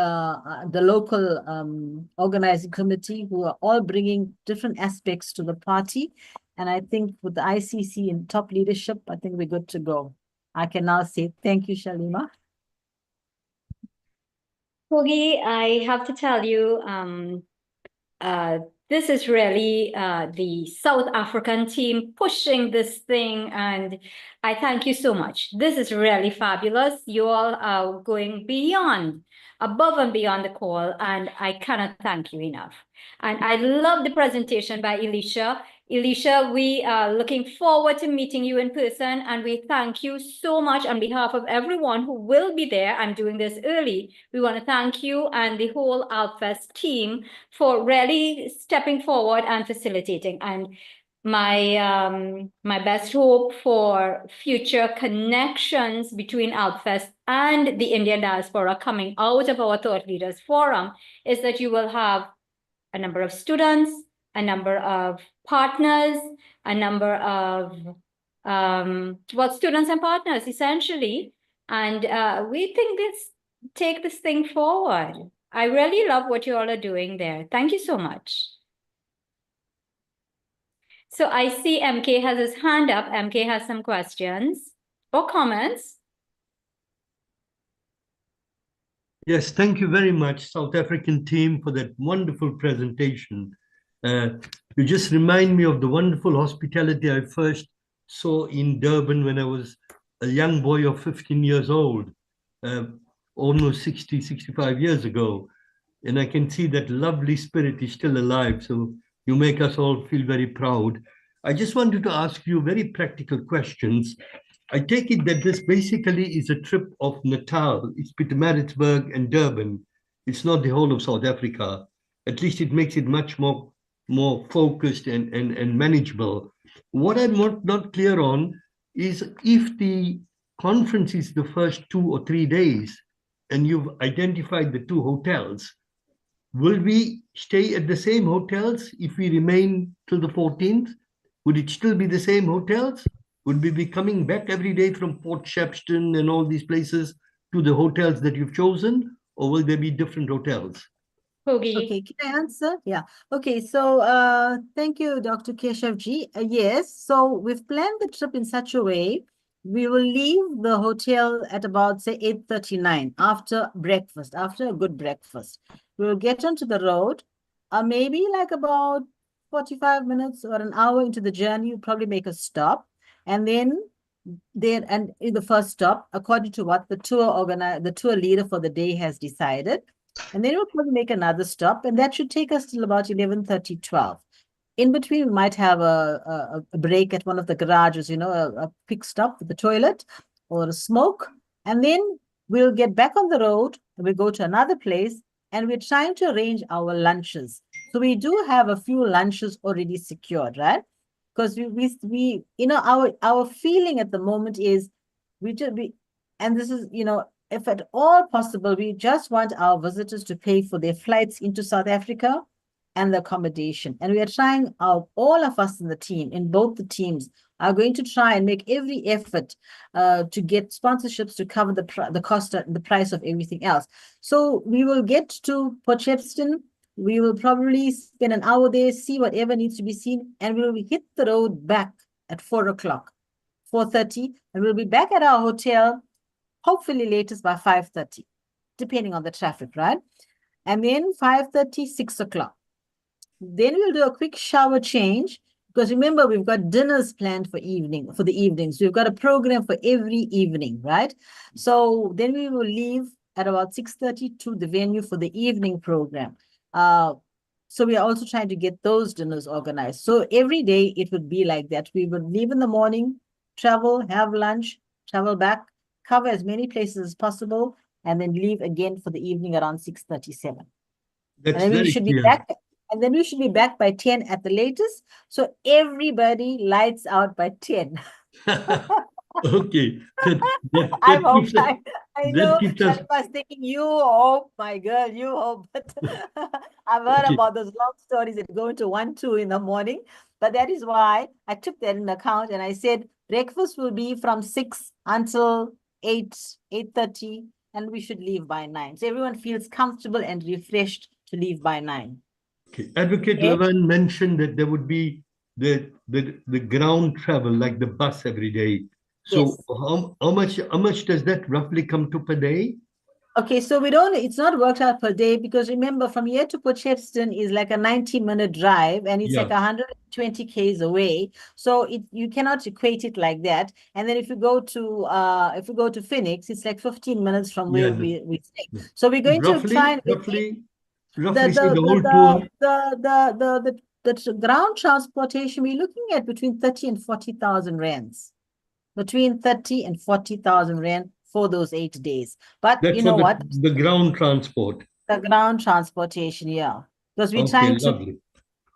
S7: local organizing committee who are all bringing different aspects to the party. And I think with the ICC in top leadership, I think we're good to go. I can now say thank you, Shalima.
S2: Kogi, I have to tell you, this is really the South African team pushing this thing, and I thank you so much. This is really fabulous. You all are going above and beyond the call, and I cannot thank you enough. And I love the presentation by Elisha. Elisha, we are looking forward to meeting you in person, and we thank you so much on behalf of everyone who will be there. I'm doing this early. We want to thank you and the whole AlpFest team for really stepping forward and facilitating. And my best hope for future connections between AlpFest and the Indian diaspora coming out of our Thought Leaders Forum is that you will have a number of students, a number of partners, a number of students and partners essentially. And we think take this thing forward. I really love what you all are doing there. Thank you so much. So I see MK has his hand up. MK has some questions or comments.
S9: Yes, thank you very much, South African team, for that wonderful presentation. You just remind me of the wonderful hospitality I first saw in Durban when I was a young boy of 15 years old, almost 60, 65 years ago. And I can see that lovely spirit is still alive. So you make us all feel very proud. I just wanted to ask you very practical questions. I take it that this basically is a trip of Natal. It's Pietermaritzburg and Durban. It's not the whole of South Africa. At least it makes it much more focused and manageable. What I'm not clear on is if the conference is the first 2 or 3 days and you've identified the 2 hotels, will we stay at the same hotels if we remain till the 14th? Would it still be the same hotels? Would we be coming back every day from Port Shepstone and all these places to the hotels that you've chosen? Or will there be different hotels?
S7: Okay, can I answer? Yeah. Okay, so thank you, Dr. Keshevji. Yes, so we've planned the trip in such a way. We will leave the hotel at about, say, 8:39 after breakfast, after a good breakfast. We'll get onto the road, maybe like about 45 minutes or an hour into the journey, we'll probably make a stop. And then in the first stop, according to what the tour leader for the day has decided. And then we'll probably make another stop, and that should take us till about 11:30, 12. In between, we might have a break at one of the garages, a quick stop for the toilet or a smoke. And then we'll get back on the road, and we'll go to another place, and we're trying to arrange our lunches. So we do have a few lunches already secured, right? because we our feeling at the moment is and this is, if at all possible, we just want our visitors to pay for their flights into South Africa and the accommodation. And we are trying all of us in the team, in both the teams, are going to try and make every effort to get sponsorships to cover the cost and the price of everything else. So we will get to Port Shepstone. We will probably spend an hour there, see whatever needs to be seen, and we will hit the road back at 4 o'clock, 4:30, and we'll be back at our hotel, hopefully latest by 5:30, depending on the traffic, right? And then 5:30, 6 o'clock. Then we'll do a quick shower change, because remember, we've got dinners planned for the evenings. We've got a program for every evening, right? So then we will leave at about 6:30 to the venue for the evening program. So we are also trying to get those dinners organized. So every day it would be like that. We would leave in the morning, travel, have lunch, travel back, cover as many places as possible, and then leave again for the evening around 6:37.
S9: That's
S7: And then we
S9: very
S7: should be
S9: clear.
S7: back. And then we should be back by 10 at the latest. So everybody lights out by 10.
S9: Okay.
S7: I'm
S9: That keeps us,
S7: I
S9: that
S7: know
S9: keeps us,
S7: Shalima's thinking, you hope, my girl, you hope. But I've heard
S9: okay.
S7: about those long stories that go into 1, 2 in the morning. But that is why I took that into account, and I said breakfast will be from 6 until 8, 8:30, and we should leave by 9. So everyone feels comfortable and refreshed to leave by 9.
S9: Okay. Advocate
S7: Okay.
S9: Levan mentioned that there would be the ground travel, like the bus every day. So
S7: Yes.
S9: how much does that roughly come to per day?
S7: Okay, so it's not worked out per day, because remember, from here to Port Shepstone is like a 90-minute drive, and it's like
S9: Yeah.
S7: 120 k's away. So you cannot equate it like that. And then if you go to Phoenix, it's like 15 minutes from
S9: Yeah,
S7: where
S9: no,
S7: we stay.
S9: no.
S7: So we're going to try and
S9: Roughly say the whole tour.
S7: the ground transportation, we're looking at between 30 and 40,000 rands. Between 30 and 40,000 rand for those 8 days. But
S9: That's
S7: you
S9: for
S7: know what?
S9: the ground transport.
S7: The ground transportation, yeah. Because we're
S9: Okay,
S7: trying to,
S9: lovely.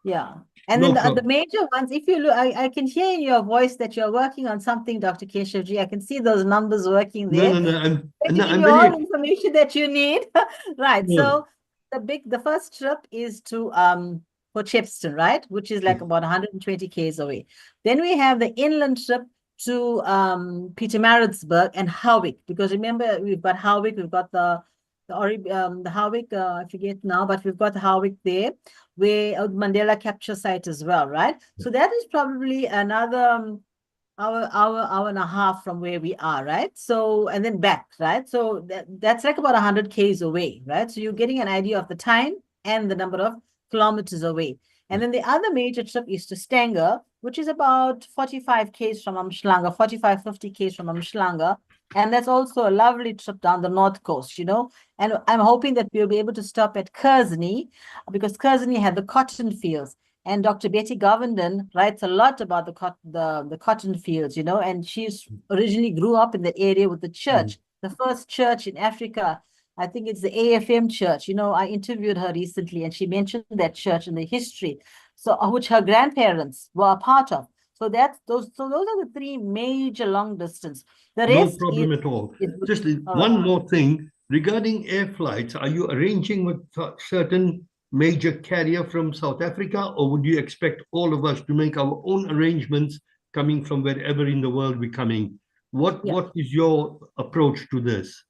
S7: yeah. And
S9: No
S7: then the
S9: problem.
S7: major ones, if you look, I can hear in your voice that you're working on something, Dr. Keshavji. I can see those numbers working
S9: No,
S7: there.
S9: no, no. I'm
S7: They're
S9: no,
S7: giving
S9: I'm
S7: you all
S9: very
S7: the information that you need. Right.
S9: no.
S7: So the first trip is to Port Shepstone, right? Which is like about 120 k's away. Then we have the inland trip to Pietermaritzburg and Howick, because remember, we've got Howick, we've got the Howick, I forget now, but we've got Howick there, where Mandela capture site as well, right? So that is probably another hour and a half from where we are, right? So, and then back, right? So that's like about 100 k's away, right? So you're getting an idea of the time and the number of kilometers away. And then the other major trip is to Stanger, which is about 45 k's from Umhlanga, 45, 50 k's from Umhlanga. And that's also a lovely trip down the north coast, And I'm hoping that we'll be able to stop at Kersney, because Kersney had the cotton fields. And Dr. Betty Govenden writes a lot about the cotton fields, and she's originally grew up in that area with the church, the first church in Africa. I think it's the AFM church. I interviewed her recently, and she mentioned that church and the history, which her grandparents were a part of. So those are the 3 major long distance. The
S9: No
S7: rest
S9: problem at all. Just
S7: all
S9: one
S7: right.
S9: more thing regarding air flights. Are you arranging with certain major carrier from South Africa, or would you expect all of us to make our own arrangements coming from wherever in the world we're coming? What is your approach to this?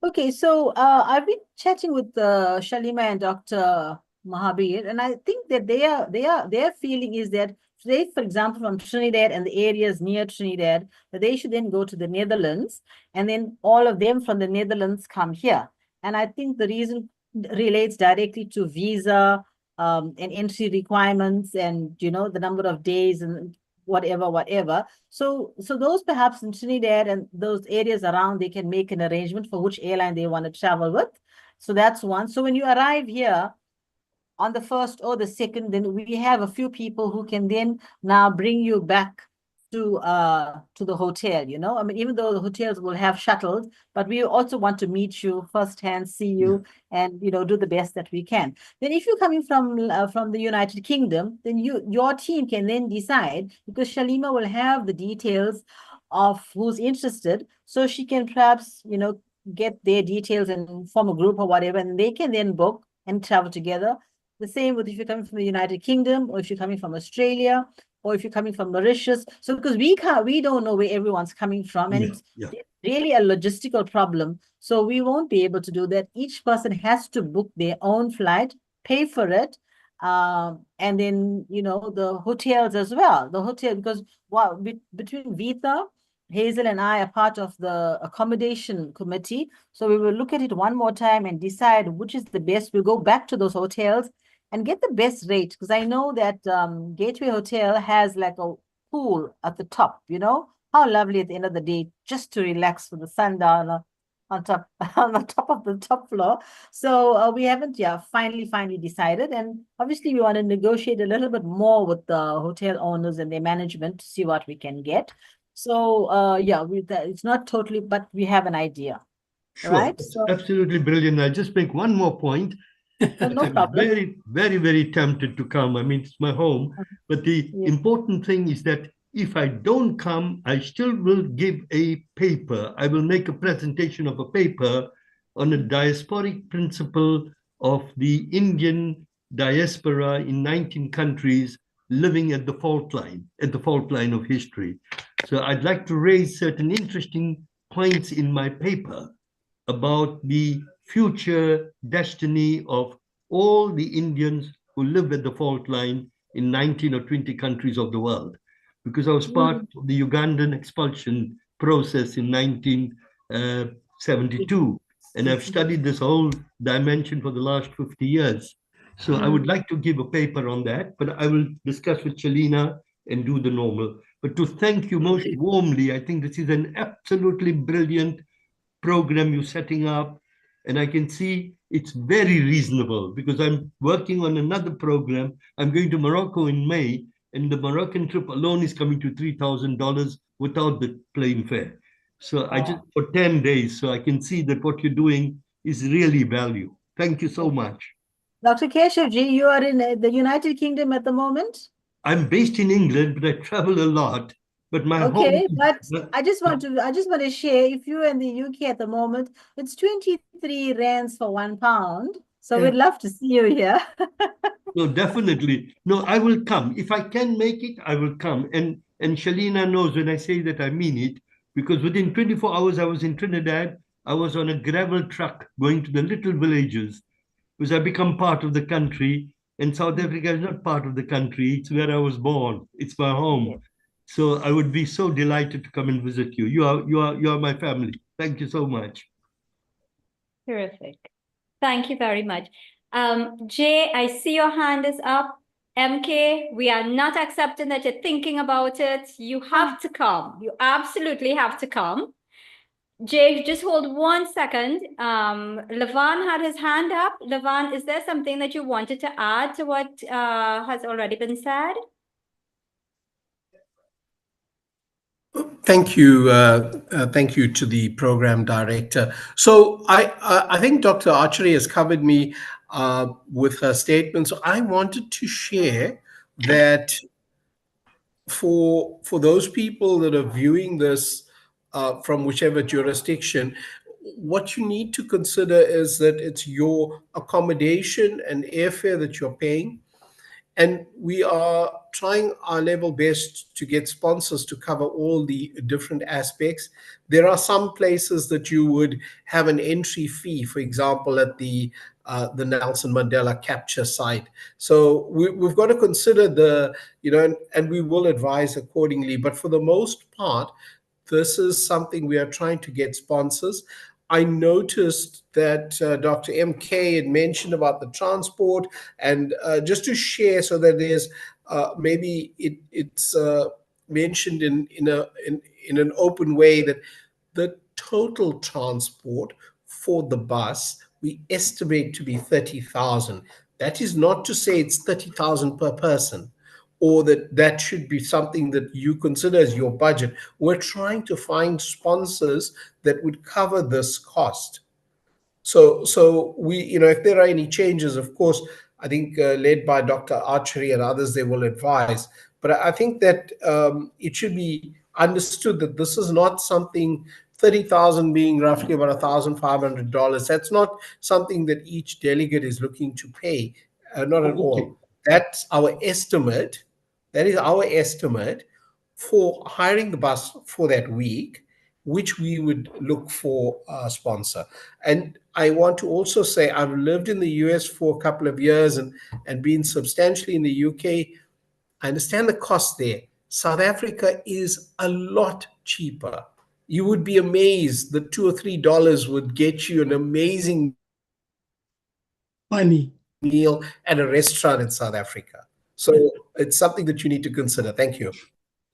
S7: Okay, so I've been chatting with Shalima and Dr. Mahabir, and I think that their feeling is that they, for example, from Trinidad and the areas near Trinidad, that they should then go to the Netherlands, and then all of them from the Netherlands come here. And I think the reason relates directly to visa and entry requirements, and the number of days and whatever. So those perhaps in Trinidad and those areas around, they can make an arrangement for which airline they want to travel with. So that's one. So when you arrive here on the 1st or the 2nd, then we have a few people who can then now bring you back to the hotel, you know. I mean, even though the hotels will have shuttles, but we also want to meet you firsthand, see you, and you know, do the best that we can. Then, if you're coming from the United Kingdom, then your team can then decide, because Shalima will have the details of who's interested, so she can perhaps, you know, get their details and form a group or whatever, and they can then book and travel together. The same with if you're coming from the United Kingdom, or if you're coming from Australia, or if you're coming from Mauritius. So because we don't know where everyone's coming from, and it's really a logistical problem. So we won't be able to do that. Each person has to book their own flight, pay for it, and then, you know, the hotels as well. The hotel, because between Vita, Hazel and I are part of the accommodation committee. So we will look at it one more time and decide which is the best. We'll go back to those hotels and get the best rate, because I know that Gateway Hotel has like a pool at the top, you know. How lovely at the end of the day, just to relax with the sun down on top on the top of the top floor. So we haven't finally decided, and obviously we want to negotiate a little bit more with the hotel owners and their management to see what we can get. So it's not totally, but we have an idea.
S9: Sure,
S7: right? So
S9: absolutely brilliant. I'll just make one more point.
S7: no
S9: I'm
S7: problem.
S9: very tempted to come. I mean, it's my home. But the important thing is that if I don't come, I still will give a paper. I will make a presentation of a paper on a diasporic principle of the Indian diaspora in 19 countries living at the fault line of history. So I'd like to raise certain interesting points in my paper about the future destiny of all the Indians who live at the fault line in 19 or 20 countries of the world. Because I was part of the Ugandan expulsion process in 1972, and I've studied this whole dimension for the last 50 years. So I would like to give a paper on that, but I will discuss with Shalina and do the normal. But to thank you most warmly, I think this is an absolutely brilliant program you're setting up, and I can see it's very reasonable, because I'm working on another program. I'm going to Morocco in May, and the Moroccan trip alone is coming to $3,000 without the plane fare. So I just for 10 days, so I can see that what you're doing is really value. Thank you so much.
S7: Dr. Keshavji, you are in the United Kingdom at the moment?
S9: I'm based in England, but I travel a lot. But my home.
S7: But I just want to share, if you're in the UK at the moment, it's 23 rands for £1. So we'd love to see you here.
S9: No, definitely. No, I will come. If I can make it, I will come. And Shalina knows when I say that I mean it, because within 24 hours I was in Trinidad. I was on a gravel truck going to the little villages, because I become part of the country. And South Africa is not part of the country. It's where I was born. It's my home. So I would be so delighted to come and visit you. You are my family. Thank you so much.
S2: Terrific. Thank you very much. Jay, I see your hand is up. MK, we are not accepting that you're thinking about it. You have to come. You absolutely have to come. Jay, just hold 1 second. Levan had his hand up. Levan, is there something that you wanted to add to what has already been said?
S6: Thank you. Thank you to the program director. So I think Dr. Archery has covered me with her statement. So I wanted to share that for those people that are viewing this from whichever jurisdiction, what you need to consider is that it's your accommodation and airfare that you're paying. And we are trying our level best to get sponsors to cover all the different aspects. There are some places that you would have an entry fee, for example, at the Nelson Mandela capture site. So we've got to consider and we will advise accordingly. But for the most part, this is something we are trying to get sponsors. I noticed that Dr. MK had mentioned about the transport, and just to share so that there's maybe it's mentioned in an open way that the total transport for the bus we estimate to be 30,000. That is not to say it's 30,000 per person. or that should be something that you consider as your budget. We're trying to find sponsors that would cover this cost. So we, if there are any changes, of course, I think led by Dr. Archery and others, they will advise. But I think that it should be understood that this is not something, 30,000 being roughly about $1,500. That's not something that each delegate is looking to pay. Not at
S9: Okay.
S6: all. That's our estimate. That is our estimate for hiring the bus for that week, which we would look for a sponsor. And I want to also say I've lived in the US for a couple of years and been substantially in the UK. I understand the cost there. South Africa is a lot cheaper. You would be amazed that $2 or $3 would get you an amazing
S10: Funny.
S6: meal at a restaurant in South Africa. So it's something that you need to consider. Thank you.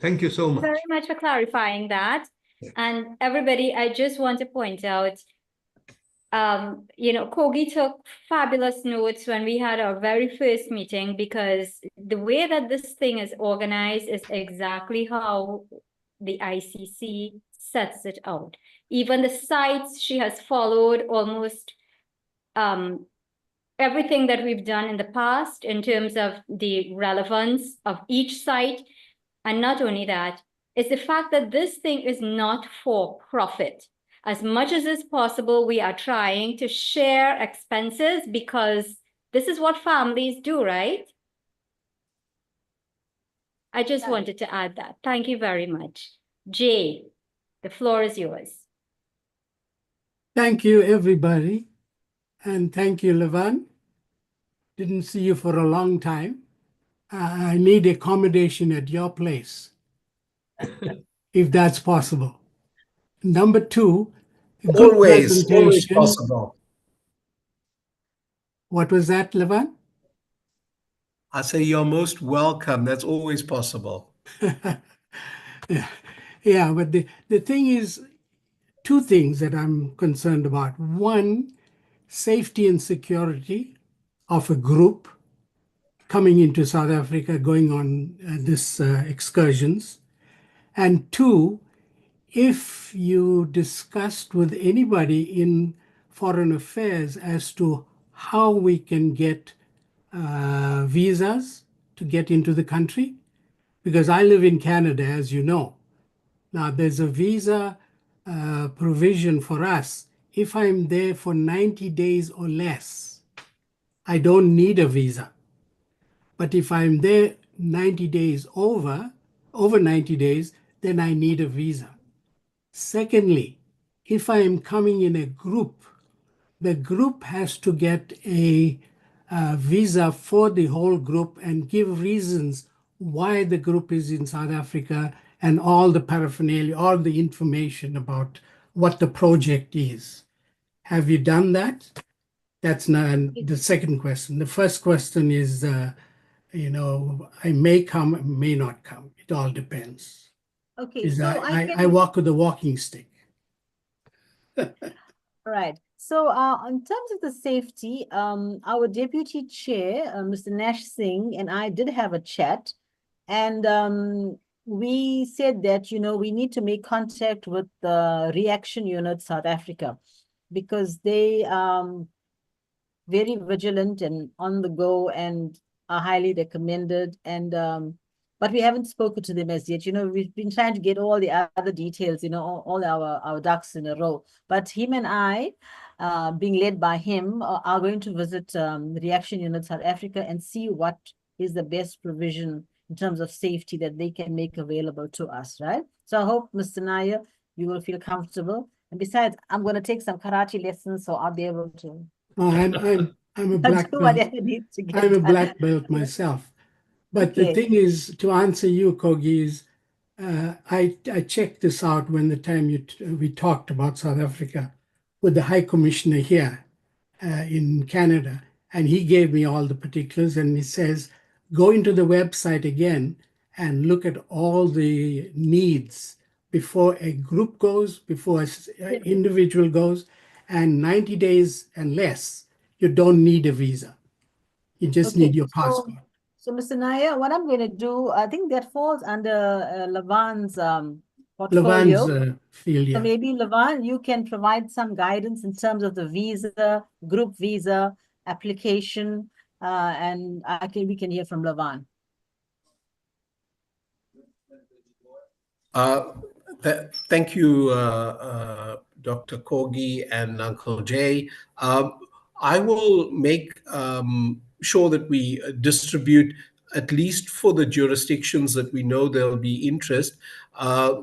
S9: Thank you so much.
S2: Very much for clarifying that. And everybody, I just want to point out, Kogi took fabulous notes when we had our very first meeting, because the way that this thing is organized is exactly how the ICC sets it out. Even the sites, she has followed almost everything that we've done in the past in terms of the relevance of each site. And not only that, it's the fact that this thing is not for profit. As much as is possible, we are trying to share expenses, because this is what families do, right? I just wanted to add that. Thank you very much. Jay, the floor is yours.
S10: Thank you, everybody. And thank you, Levan. Didn't see you for a long time. I need accommodation at your place, if that's possible. Number two, good
S6: Always
S10: presentation.
S6: possible.
S10: What was that, Levan?
S6: I say you're most welcome. That's always possible.
S10: Yeah, but the thing is, two things that I'm concerned about. One, safety and security of a group coming into South Africa, going on this excursions. And two, if you discussed with anybody in foreign affairs as to how we can get visas to get into the country, because I live in Canada, as you know. Now, there's a visa provision for us. If I'm there for 90 days or less, I don't need a visa. But if I'm there 90 days over 90 days, then I need a visa. Secondly, if I am coming in a group, the group has to get a visa for the whole group and give reasons why the group is in South Africa and all the paraphernalia, all the information about what the project is. Have you done that? That's not the second question. The first question is, I may come, may not come. It all depends.
S7: Okay, so
S10: I walk with a walking stick.
S7: Right. So, in terms of the safety, our deputy chair, Mr. Nash Singh, and I did have a chat, and we said that, we need to make contact with the Reaction Unit South Africa, because they very vigilant and on the go and are highly recommended. And but we haven't spoken to them as yet. We've been trying to get all the other details, all our ducks in a row. But him and I, being led by him, are going to visit Reaction Unit South Africa and see what is the best provision in terms of safety that they can make available to us, right? So I hope, Mr. Nair, you will feel comfortable. And besides, I'm going to take some karate lessons, so I'll be able to.
S10: Oh, I'm a black
S7: do
S10: belt.
S7: whatever needs to get
S10: I'm a
S7: done.
S10: black belt myself. But the
S7: Okay.
S10: thing is, to answer you, Kogi, is I checked this out when the time we talked about South Africa with the High Commissioner here in Canada, and he gave me all the particulars, and he says, go into the website again and look at all the needs before a group goes, before an individual goes, and 90 days and less, you don't need a visa. You just
S7: Okay,
S10: need your passport.
S7: So, Mr. Nair, what I'm going to do, I think that falls under Lavan's portfolio.
S10: Lavan's field,
S7: So
S10: yeah.
S7: maybe Lavan, you can provide some guidance in terms of the visa, group visa application, and we can hear from Lavan.
S6: Thank you, Dr. Kogi and Uncle Jay. I will make sure that we distribute, at least for the jurisdictions that we know there'll be interest,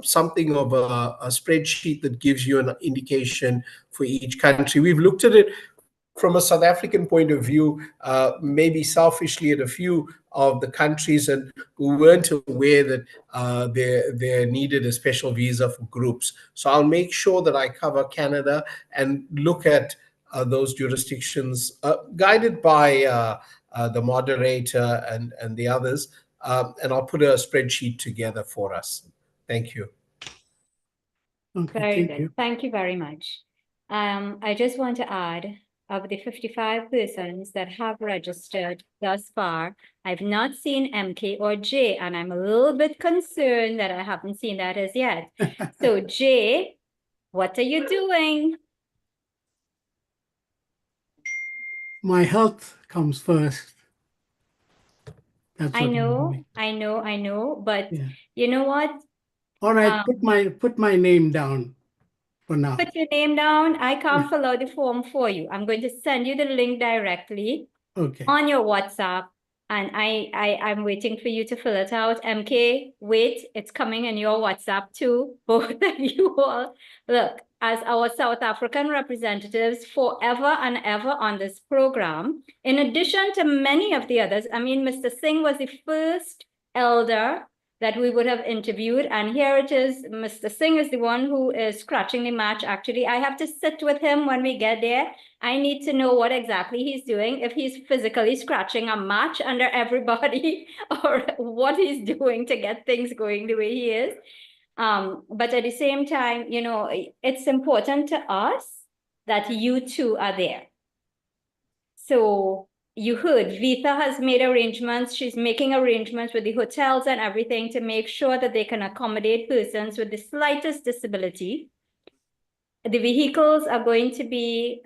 S6: something of a spreadsheet that gives you an indication for each country. We've looked at it from a South African point of view, maybe selfishly at a few of the countries, and we weren't aware that there needed a special visa for groups. So I'll make sure that I cover Canada and look at those jurisdictions, guided by the moderator and the others, and I'll put a spreadsheet together for us. Thank you.
S10: Okay,
S2: Very
S10: thank
S2: good.
S10: you.
S2: Thank you very much. I just want to add, of the 55 persons that have registered thus far, I've not seen MK or J, and I'm a little bit concerned that I haven't seen that as yet. So J, what are you doing?
S10: My health comes first. That's
S2: I
S10: what I'm
S2: know,
S10: doing.
S2: I know, but
S10: Yeah.
S2: you know what?
S10: All right, put my name down for now.
S2: Put your name down. I can't fill out the form for you. I'm going to send you the link directly
S10: Okay.
S2: on your WhatsApp, and I'm waiting for you to fill it out. MK, wait, it's coming in your WhatsApp too. Both of you all. Look, as our South African representatives forever and ever on this program, in addition to many of the others, I mean, Mr. Singh was the first elder that we would have interviewed. And here it is, Mr. Singh is the one who is scratching the match. Actually, I have to sit with him when we get there. I need to know what exactly he's doing, if he's physically scratching a match under everybody or what he's doing to get things going the way he is. But at the same time, you know, it's important to us that you two are there. So you heard Vita has made arrangements. She's making arrangements with the hotels and everything to make sure that they can accommodate persons with the slightest disability. The vehicles are going to be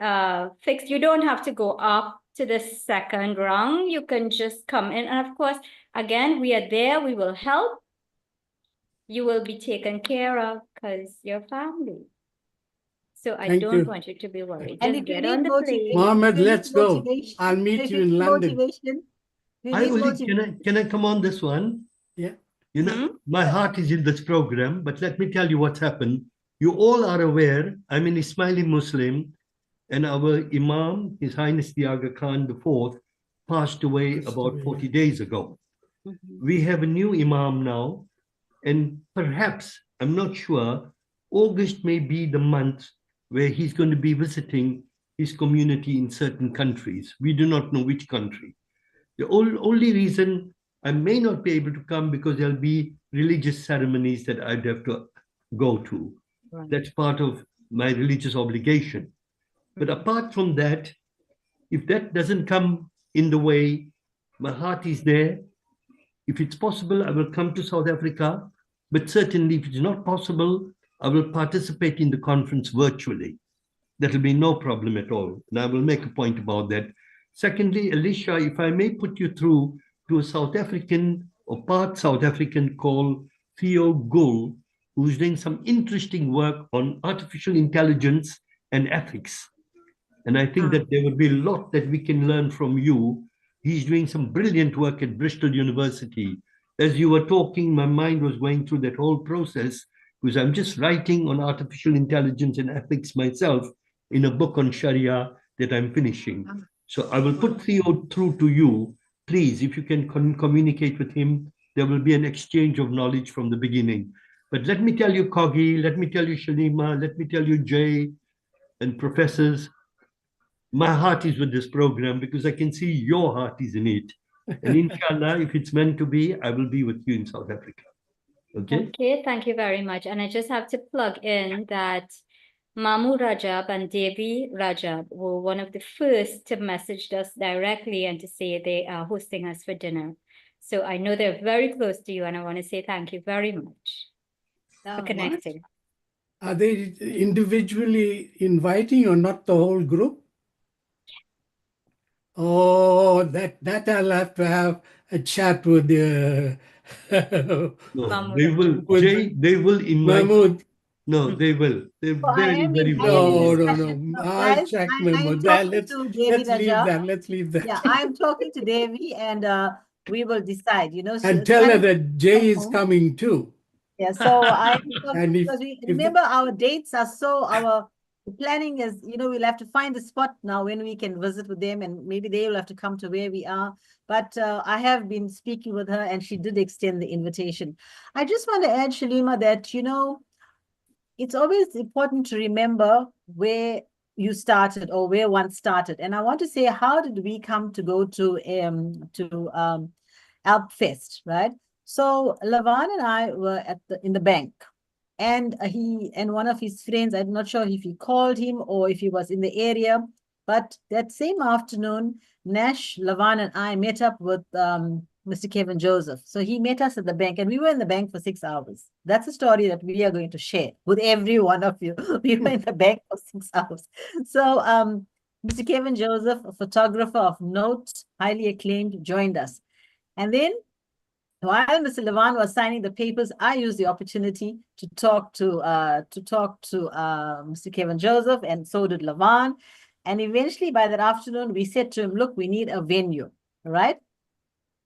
S2: fixed. You don't have to go up to the second rung. You can just come in. And of course, again, we are there. We will help. You will be taken care of because you're family. So I
S10: Thank
S2: don't
S10: you.
S2: want you to be worried.
S7: And
S2: Just
S7: if you
S2: get on
S7: need
S2: the plane.
S10: Mohammed,
S7: if you need
S10: let's go.
S7: motivation-
S10: I'll meet
S7: if
S10: you in
S7: need
S10: London.
S7: motivation, if you
S9: I
S7: need
S9: only,
S7: motivation-
S9: can I come on this one?
S10: Yeah.
S9: You know, my heart is in this program, but let me tell you what's happened. You all are aware, I'm an Ismaili Muslim, and our Imam, His Highness the Aga Khan IV, passed away about 40 days ago. We have a new Imam now, and perhaps, I'm not sure, August may be the month where he's going to be visiting his community in certain countries. We do not know which country. The only reason I may not be able to come because there'll be religious ceremonies that I'd have to go to.
S2: Right.
S9: That's part of my religious obligation. But apart from that, if that doesn't come in the way, my heart is there. If it's possible, I will come to South Africa. But certainly, if it's not possible, I will participate in the conference virtually. That'll be no problem at all. And I will make a point about that. Secondly, Alicia, if I may put you through to a South African or part South African called Theo Gull, who's doing some interesting work on artificial intelligence and ethics. And I think that there would be a lot that we can learn from you. He's doing some brilliant work at Bristol University. As you were talking, my mind was going through that whole process because I'm just writing on artificial intelligence and ethics myself in a book on Sharia that I'm finishing. So I will put Theo through to you. Please, if you can communicate with him, there will be an exchange of knowledge from the beginning. But let me tell you, Kogi, let me tell you, Shalima, let me tell you, Jay, and professors, my heart is with this program because I can see your heart is in it. And inshallah, if it's meant to be, I will be with you in South Africa. Okay?
S2: Okay, thank you very much. And I just have to plug in that Mamu Rajab and Devi Rajab were one of the first to message us directly and to say they are hosting us for dinner. So I know they're very close to you, and I want to say thank you very much for connecting.
S10: Are they individually inviting or not the whole group? Oh, that I'll have to have a chat with the
S9: No, they will,
S10: with
S9: Jay, they will invite.
S10: Mahmood.
S9: No, they will. They're
S7: So I am
S9: very
S7: in
S10: No,
S7: discussion.
S10: no.
S7: No,
S10: I'll
S7: guys,
S10: check
S7: I am
S10: Mahmood.
S7: talking
S10: Let's
S7: to Devi
S10: leave
S7: Raja.
S10: that. Let's leave that.
S7: Yeah, I am talking to Devi, and we will decide. You know,
S10: And tell her that Jay is coming too.
S7: Yeah, so I
S10: And
S7: because we remember our dates are so our planning is, you know, we'll have to find the spot now when we can visit with them, and maybe they will have to come to where we are. But I have been speaking with her, and she did extend the invitation. I just want to add, Shalima, that, you know, it's always important to remember where you started or where one started. And I want to say, how did we come to go to Alpfest, right? So Lavan and I were in the bank, and he and one of his friends, I'm not sure if he called him or if he was in the area, but that same afternoon, Nash, Lavan, and I met up with Mr. Kevin Joseph. So he met us at the bank, and we were in the bank for 6 hours. That's a story that we are going to share with every one of you. We were in the bank for 6 hours. So Mr. Kevin Joseph, a photographer of note, highly acclaimed, joined us. And then while Mr. Lavan was signing the papers, I used the opportunity to talk to Mr. Kevin Joseph, and so did Lavan. And eventually, by that afternoon, we said to him, "Look, we need a venue, right?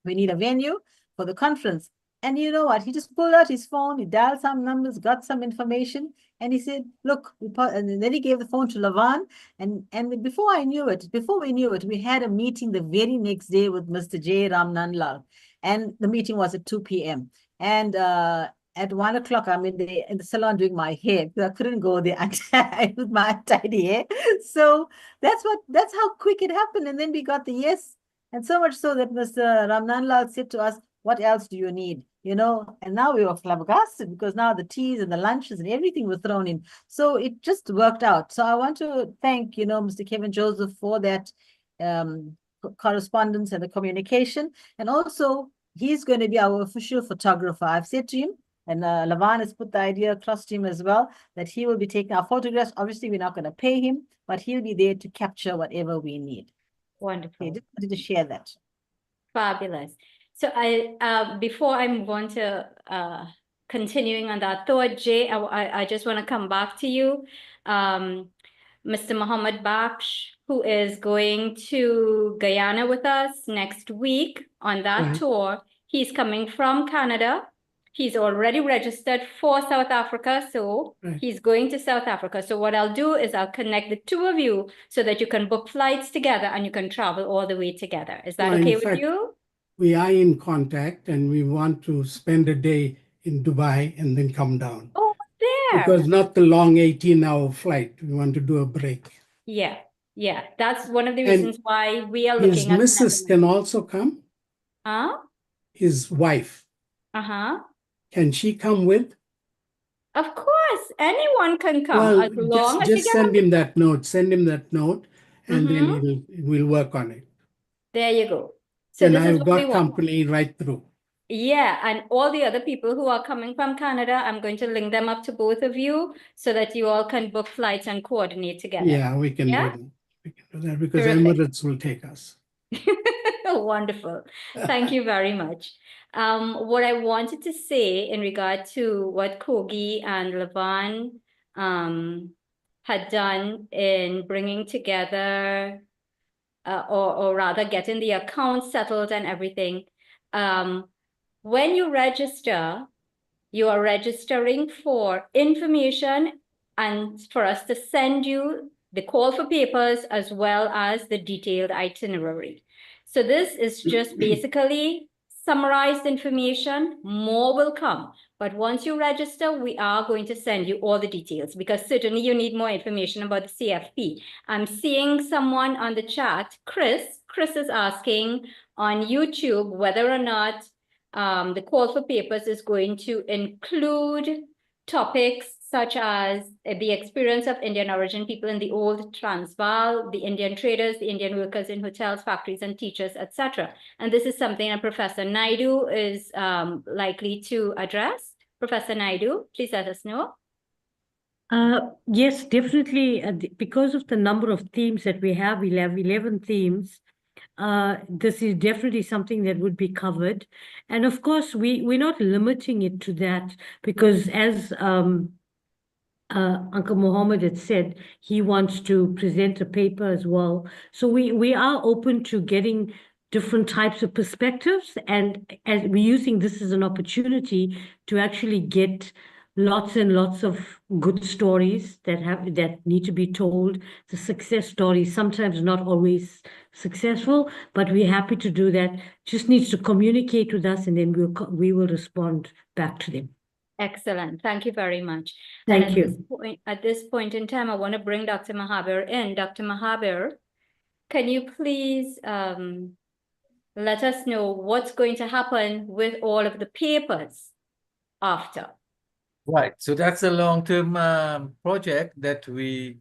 S7: We need a venue for the conference." And you know what? He just pulled out his phone, he dialed some numbers, got some information, and he said, "Look," and then he gave the phone to Lavan. And before we knew it, we had a meeting the very next day with Mr. J. Ramnanlal. And the meeting was at 2 p.m. And at 1 o'clock, I'm in the salon doing my hair because I couldn't go there with my untidy hair. So that's how quick it happened. And then we got the yes. And so much so that Mr. Ramnanlal said to us, "What else do you need?" You know, and now we were flabbergasted because now the teas and the lunches and everything was thrown in. So it just worked out. So I want to thank, you know, Mr. Kevin Joseph for that correspondence and the communication. And also, he's going to be our official photographer. I've said to him, and Lavan has put the idea across to him as well, that he will be taking our photographs. Obviously, we're not going to pay him, but he'll be there to capture whatever we need.
S2: Wonderful.
S7: I just wanted to share that.
S2: Fabulous. So before I move on to continuing on that thought, Jay, I just want to come back to you. Mr. Muhammad Baksh, who is going to Guyana with us next week on that tour. He's coming from Canada. He's already registered for South Africa, so he's going to South Africa. So what I'll do is I'll connect the two of you so that you can book flights together and you can travel all the way together. Is that okay with you?
S10: We are in contact, and we want to spend a day in Dubai and then come down.
S2: Oh, there.
S10: Because not the long 18-hour flight. We want to do a break.
S2: Yeah. That's one of the reasons why we are
S10: His
S2: looking at
S10: missus can also come.
S2: Huh?
S10: His wife.
S2: Uh-huh.
S10: Can she come with?
S2: Of course, anyone can come
S10: Well,
S2: as long as
S10: just
S2: you
S10: send
S2: get
S10: him that note. Send him that note, and then we'll work on it.
S2: There you go. So
S10: and
S2: this is
S10: I've
S2: what we
S10: got
S2: want.
S10: company right through.
S2: Yeah, and all the other people who are coming from Canada, I'm going to link them up to both of you so that you all can book flights and coordinate together.
S10: Yeah, we can do that. We can do that because Emirates will take us.
S2: Wonderful. Thank you very much. What I wanted to say in regard to what Kogi and Lavan had done in bringing together or rather getting the account settled and everything. When you register, you are registering for information and for us to send you the call for papers as well as the detailed itinerary. So this is just basically summarized information. More will come. But once you register, we are going to send you all the details because certainly you need more information about the CFP. I'm seeing someone on the chat, Chris. Chris is asking on YouTube whether or not the call for papers is going to include topics such as the experience of Indian origin people in the old Transvaal, the Indian traders, the Indian workers in hotels, factories, and teachers, etc. And this is something that Professor Naidu is likely to address. Professor Naidu, please let us know.
S4: Yes, definitely. Because of the number of themes that we have 11 themes, this is definitely something that would be covered. And of course, we're not limiting it to that because as Uncle Mohammed had said, he wants to present a paper as well. So we are open to getting different types of perspectives, and as we're using this as an opportunity to actually get lots and lots of good stories that need to be told. The success stories, sometimes not always successful, but we're happy to do that. Just needs to communicate with us, and then we will respond back to them.
S2: Excellent. Thank you very much.
S4: Thank you.
S2: At this point in time, I want to bring Dr. Mahabir in. Dr. Mahabir, can you please let us know what's going to happen with all of the papers after?
S3: Right. So that's a long-term project that we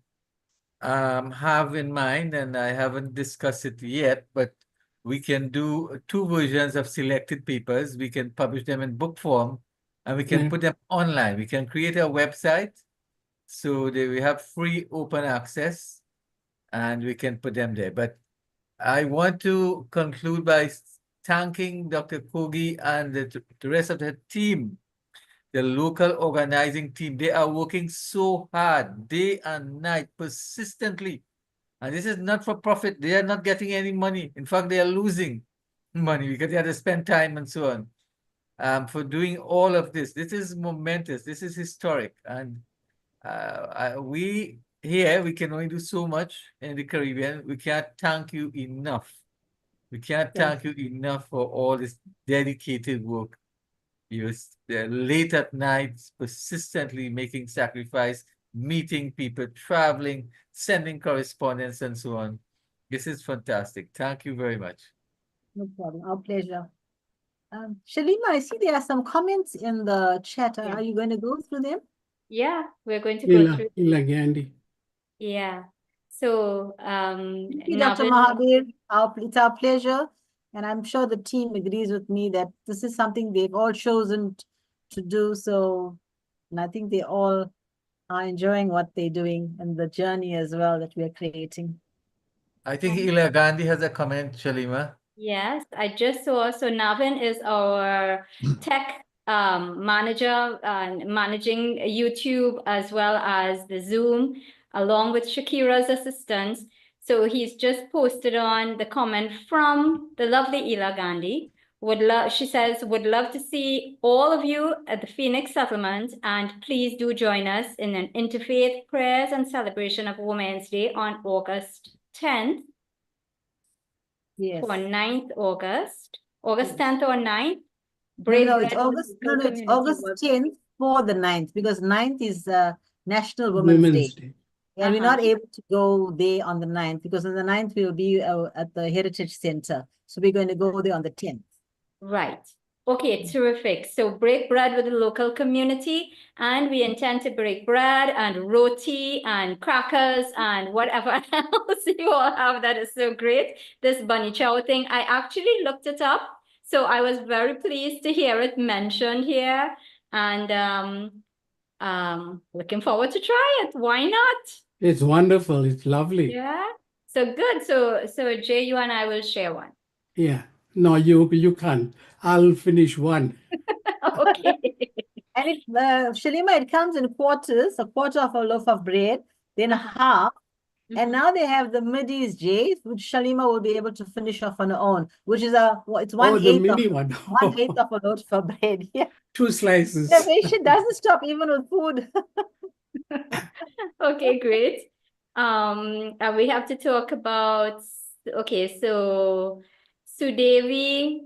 S3: have in mind, and I haven't discussed it yet, but we can do 2 versions of selected papers. We can publish them in book form, and we can put them online. We can create a website so that we have free open access, and we can put them there. But I want to conclude by thanking Dr. Kogi and the rest of the team, the local organizing team. They are working so hard, day and night, persistently. And this is not for profit. They are not getting any money. In fact, they are losing money because they have to spend time and so on for doing all of this. This is momentous. This is historic. And we here, we can only do so much in the Caribbean. We can't thank you enough. We can't thank you enough for all this dedicated work. You're late at night, persistently making sacrifice, meeting people, traveling, sending correspondence, and so on. This is fantastic. Thank you very much.
S7: No problem. Our pleasure. Shalima, I see there are some comments in the chat.
S2: Yeah.
S7: Are you going to go through them?
S2: Yeah, we're going to go through.
S10: Ila Gandhi.
S2: Yeah. So,
S7: Thank you, Dr. Mahabir. It's our pleasure. And I'm sure the team agrees with me that this is something they've all chosen to do. So, and I think they all are enjoying what they're doing and the journey as well that we are creating.
S3: I think Ila Gandhi has a comment, Shalima.
S2: Yes, I just saw. So Navin is our tech manager and managing YouTube as well as the Zoom, along with Shakira's assistants. So he's just posted on the comment from the lovely Ila Gandhi. She says, would love to see all of you at the Phoenix settlement, and please do join us in an interfaith prayers and celebration of Women's Day on August 10th.
S7: Yes.
S2: For 9th August. August 10th or 9th?
S7: No, it's August 10th for the 9th, because 9th is National Women's Day. And we're not able to go there on the 9th, because on the 9th we'll be at the Heritage Center. So we're going to go there on the 10th.
S2: Right. Okay, terrific. So break bread with the local community, and we intend to break bread and roti and crackers and whatever else you all have that is so great. This bunny chow thing, I actually looked it up. So I was very pleased to hear it mentioned here, and looking forward to try it. Why not?
S10: It's wonderful. It's lovely.
S2: Yeah. So good. So Jay, you and I will share one.
S10: Yeah. No, you can't. I'll finish one.
S2: Okay.
S7: And it, Shalima, it comes in quarters, a quarter of a loaf of bread, then half. And now they have the middies, Jay, which Shalima will be able to finish off on her own, which is it's 1/8 of a loaf of bread. Yeah.
S10: 2 slices.
S7: Innovation doesn't stop even with food.
S2: Okay, great. And we have to talk about, okay, so Sudevi,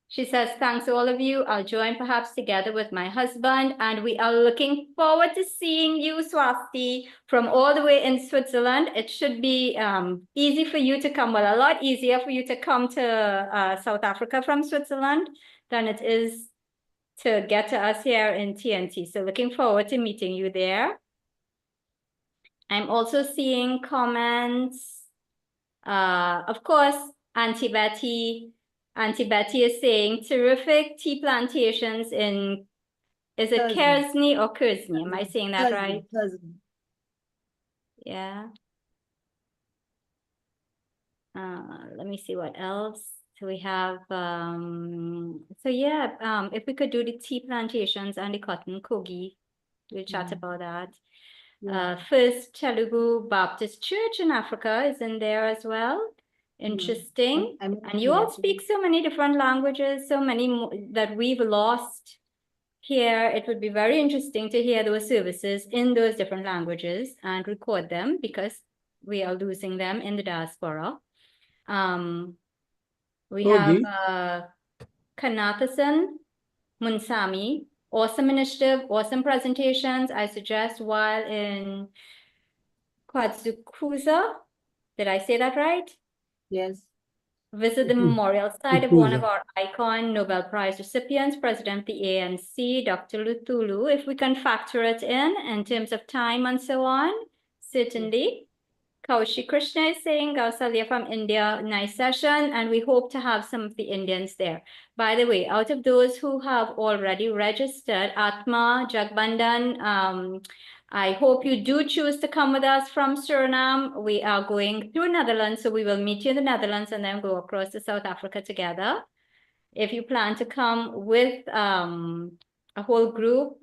S2: she says, thanks all of you. I'll join perhaps together with my husband, and we are looking forward to seeing you, Swasti, from all the way in Switzerland. It should be easy for you to come, well, a lot easier for you to come to South Africa from Switzerland than it is to get to us here in TNT. So looking forward to meeting you there. I'm also seeing comments. Of course, Auntie Betty is saying terrific tea plantations in, is it
S7: Kersney.
S2: Kersney or Kersney? Am I saying that right?
S7: Kersney.
S2: Yeah. Let me see what else. So we have, so yeah, if we could do the tea plantations and the cotton kogi, we'll chat about that. First Telugu Baptist Church in Africa is in there as well. Interesting. And you all speak so many different languages, so many that we've lost here. It would be very interesting to hear those services in those different languages and record them because we are losing them in the diaspora. We have Kanathasan Munsami, awesome initiative, awesome presentations. I suggest while in Kwazukuza, did I say that right?
S7: Yes.
S2: Visit the memorial site of one of our icon Nobel Prize recipients, President of the ANC, Dr. Luthulu. If we can factor it in terms of time and so on, certainly. Kaushi Krishna is saying, Gausalya from India, nice session, and we hope to have some of the Indians there. By the way, out of those who have already registered, Atma, Jagbandan, I hope you do choose to come with us from Suriname. We are going through Netherlands, so we will meet you in the Netherlands and then go across to South Africa together. If you plan to come with a whole group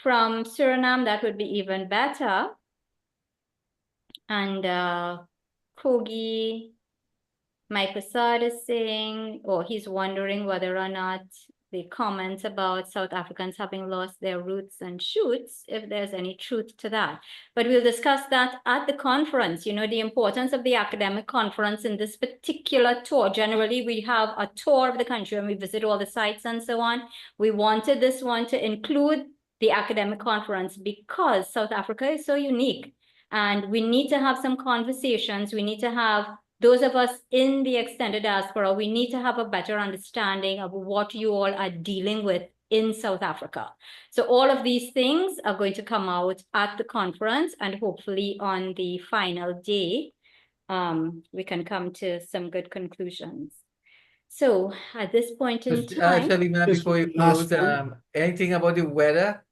S2: from Suriname, that would be even better. And Kogi, my Prasad is saying, or he's wondering whether or not the comments about South Africans having lost their roots and shoots, if there's any truth to that. But we'll discuss that at the conference, you know, the importance of the academic conference in this particular tour. Generally, we have a tour of the country and we visit all the sites and so on. We wanted this one to include the academic conference because South Africa is so unique. And we need to have some conversations. We need to have, those of us in the extended diaspora, we need to have a better understanding of what you all are dealing with in South Africa. So all of these things are going to come out at the conference, and hopefully on the final day, we can come to some good conclusions. So at this point in time,
S3: Shalima, before you close, anything about the weather?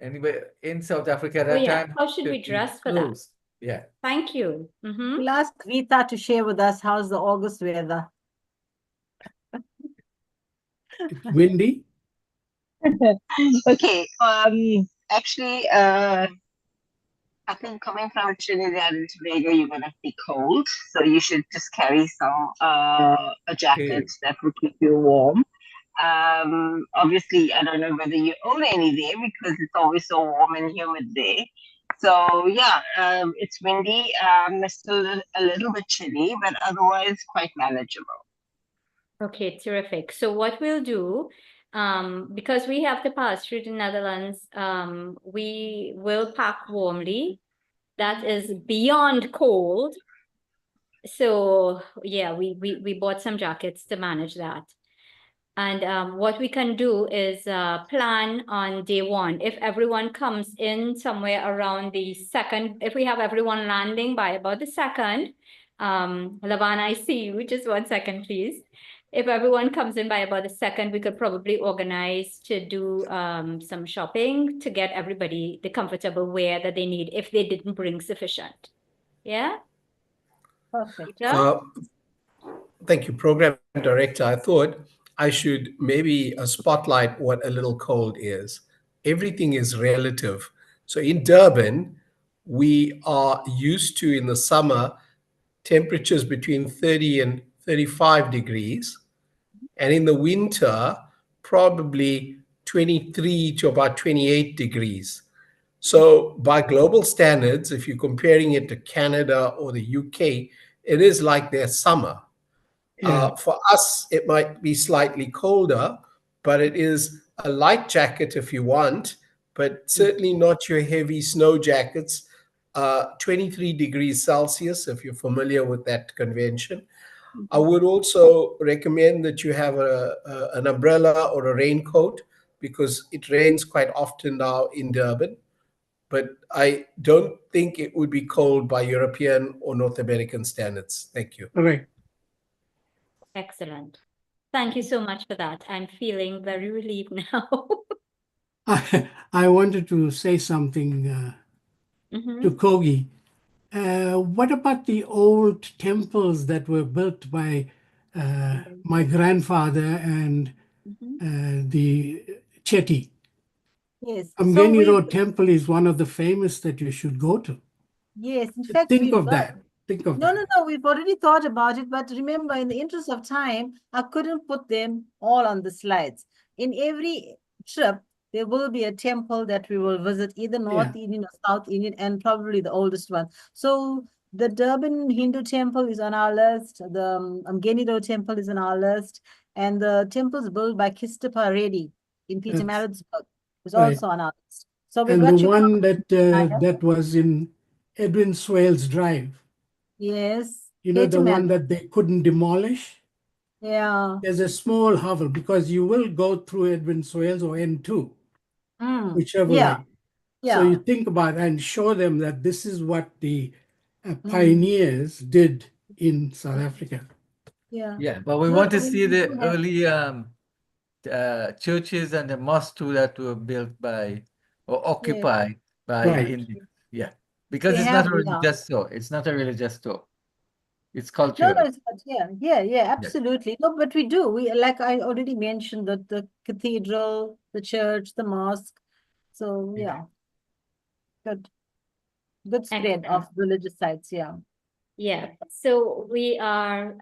S3: Anywhere in South Africa at that time?
S2: How should we dress for that?
S3: Yeah.
S2: Thank you.
S7: We'll ask Rita to share with us how's the August weather.
S10: It's windy.
S5: Okay. Actually, I think coming from Trinidad and Tobago, you're gonna be cold, so you should just carry some a jacket that will keep you warm. Obviously, I don't know whether you own any there because it's always so warm and humid there. So yeah, it's windy. It's still a little bit chilly, but otherwise quite manageable.
S2: Okay, terrific. So what we'll do, because we have to pass through the Netherlands, we will pack warmly. That is beyond cold. So yeah, we bought some jackets to manage that. And what we can do is plan on day one. If everyone comes in somewhere around the 2nd, if we have everyone landing by about the 2nd, Lavana, I see you. Just 1 second, please. If everyone comes in by about the 2nd, we could probably organize to do some shopping to get everybody the comfortable wear that they need if they didn't bring sufficient. Yeah?
S7: Perfect.
S6: Thank you, Program Director. I thought I should maybe spotlight what a little cold is. Everything is relative. So in Durban, we are used to in the summer temperatures between 30 and 35 degrees. And in the winter, probably 23 to about 28 degrees. So by global standards, if you're comparing it to Canada or the UK, it is like their summer. For us, it might be slightly colder, but it is a light jacket if you want, but certainly not your heavy snow jackets. 23 degrees Celsius, if you're familiar with that convention. I would also recommend that you have an umbrella or a raincoat because it rains quite often now in Durban. But I don't think it would be cold by European or North American standards. Thank you.
S10: Correct.
S2: Excellent. Thank you so much for that. I'm feeling very relieved now.
S10: I wanted to say something to Kogi. What about the old temples that were built by my grandfather and the Chetty?
S7: Yes.
S10: Amgeni Road Temple is one of the famous that you should go to.
S7: Yes, in
S10: So
S7: fact,
S10: think of that. Think of that.
S7: No, we've already thought about it, but remember, in the interest of time, I couldn't put them all on the slides. In every trip, there will be a temple that we will visit, either North Indian or South Indian, and probably the oldest one. So the Durban Hindu temple is on our list, the Amgenido temple is on our list, and the temples built by Kistapa Reddy in Pietermaritzburg is also on our list. So we
S10: And
S7: got
S10: the
S7: you
S10: one
S7: covered.
S10: that was in Edwin Swales Drive,
S7: Yes.
S10: you know, the one
S7: Pietermaritzburg.
S10: that they couldn't demolish.
S7: Yeah.
S10: There's a small hovel because you will go through Edwin Swales or N2, whichever
S7: Yeah.
S10: way. So
S7: Yeah.
S10: you think about and show them that this is what the pioneers did in South Africa.
S7: Yeah.
S3: Yeah, but we
S7: No,
S3: want to
S7: we
S3: see
S7: do
S3: the
S7: have-
S3: early churches and the mosques too that were built by or occupied by the
S10: Right.
S3: Indians. Yeah, because
S7: They
S3: it's not
S7: have,
S3: a
S7: yeah.
S3: religious store. It's not a religious store. It's
S7: No,
S3: cultural.
S7: it's not. Yeah, absolutely. No, but we do. We, like I already mentioned, that the cathedral, the church, the mosque. So yeah, good spread of
S2: Excellent.
S7: religious sites. Yeah.
S2: Yeah. So we are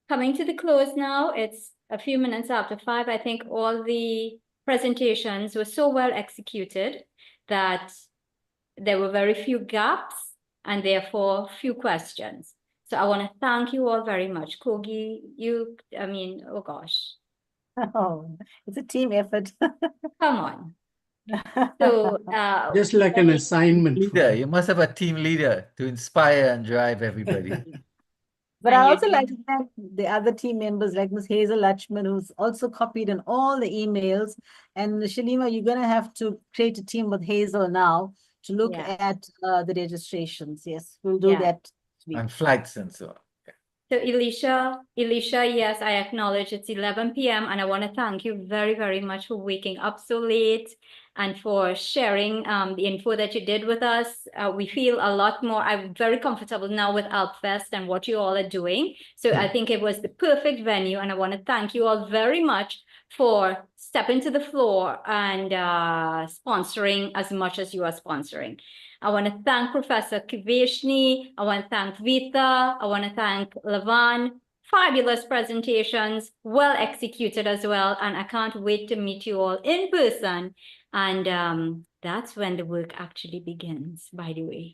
S2: coming to the close now. It's a few minutes after 5. I think all the presentations were so well executed that there were very few gaps and therefore few questions. So I want to thank you all very much. Kogi, oh gosh.
S7: Oh, it's a team effort.
S2: Come on. So
S10: Just like an assignment.
S3: Leader, you must have a team leader to inspire and drive everybody.
S7: But
S2: And
S7: I
S2: you
S7: also like
S2: did.
S7: to thank the other team members like Ms. Hazel Lachman, who's also copied in all the emails. And Shalima, you're going to have to create a team with Hazel now to look at the registrations. Yes, we'll do that this week.
S3: And flights and so on.
S2: So Elisha, yes, I acknowledge it's 11 p.m. and I want to thank you very, very much for waking up so late and for sharing the info that you did with us. We feel a lot more, I'm very comfortable now with AlpFest and what you all are doing. So I think it was the perfect venue and I want to thank you all very much for stepping to the floor and sponsoring as much as you are sponsoring. I want to thank Professor Kiveshni. I want to thank Vita. I want to thank Lavan. Fabulous presentations, well executed as well. And I can't wait to meet you all in person. And that's when the work actually begins, by the way.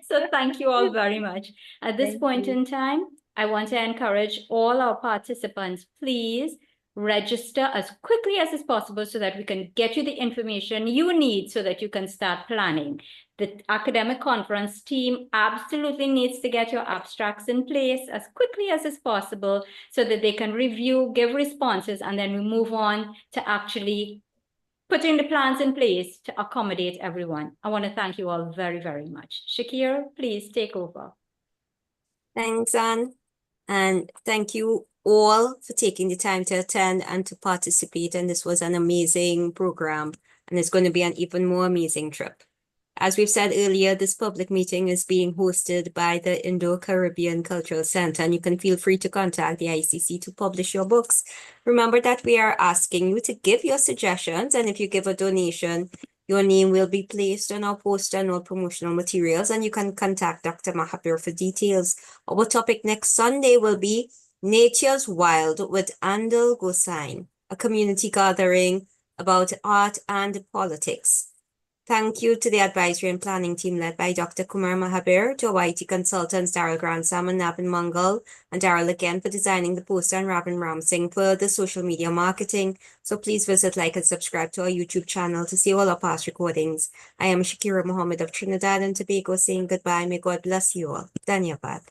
S2: So thank you all very much. At this point in time, I want to encourage all our participants, please register as quickly as is possible so that we can get you the information you need so that you can start planning. The academic conference team absolutely needs to get your abstracts in place as quickly as is possible so that they can review, give responses, and then we move on to actually putting the plans in place to accommodate everyone. I want to thank you all very, very much. Shakir, please take over.
S1: Thanks, Anne. And thank you all for taking the time to attend and to participate. And this was an amazing program, and it's going to be an even more amazing trip. As we've said earlier, this public meeting is being hosted by the Indo-Caribbean Cultural Center, and you can feel free to contact the ICC to publish your books. Remember that we are asking you to give your suggestions, and if you give a donation, your name will be placed on our poster and all promotional materials, and you can contact Dr. Mahabir for details. Our topic next Sunday will be Nature's Wild with Andal Gosain, a community gathering about art and politics. Thank you to the advisory and planning team led by Dr. Kumar Mahabir, to our IT consultants Daryl Gransam and Navin Mangal, and Daryl again for designing the poster, and Ravin Ram Singh for the social media marketing. So please visit, like, and subscribe to our YouTube channel to see all our past recordings. I am Shakira Mohammed of Trinidad and Tobago saying goodbye. May God bless you all. Dhanyavad.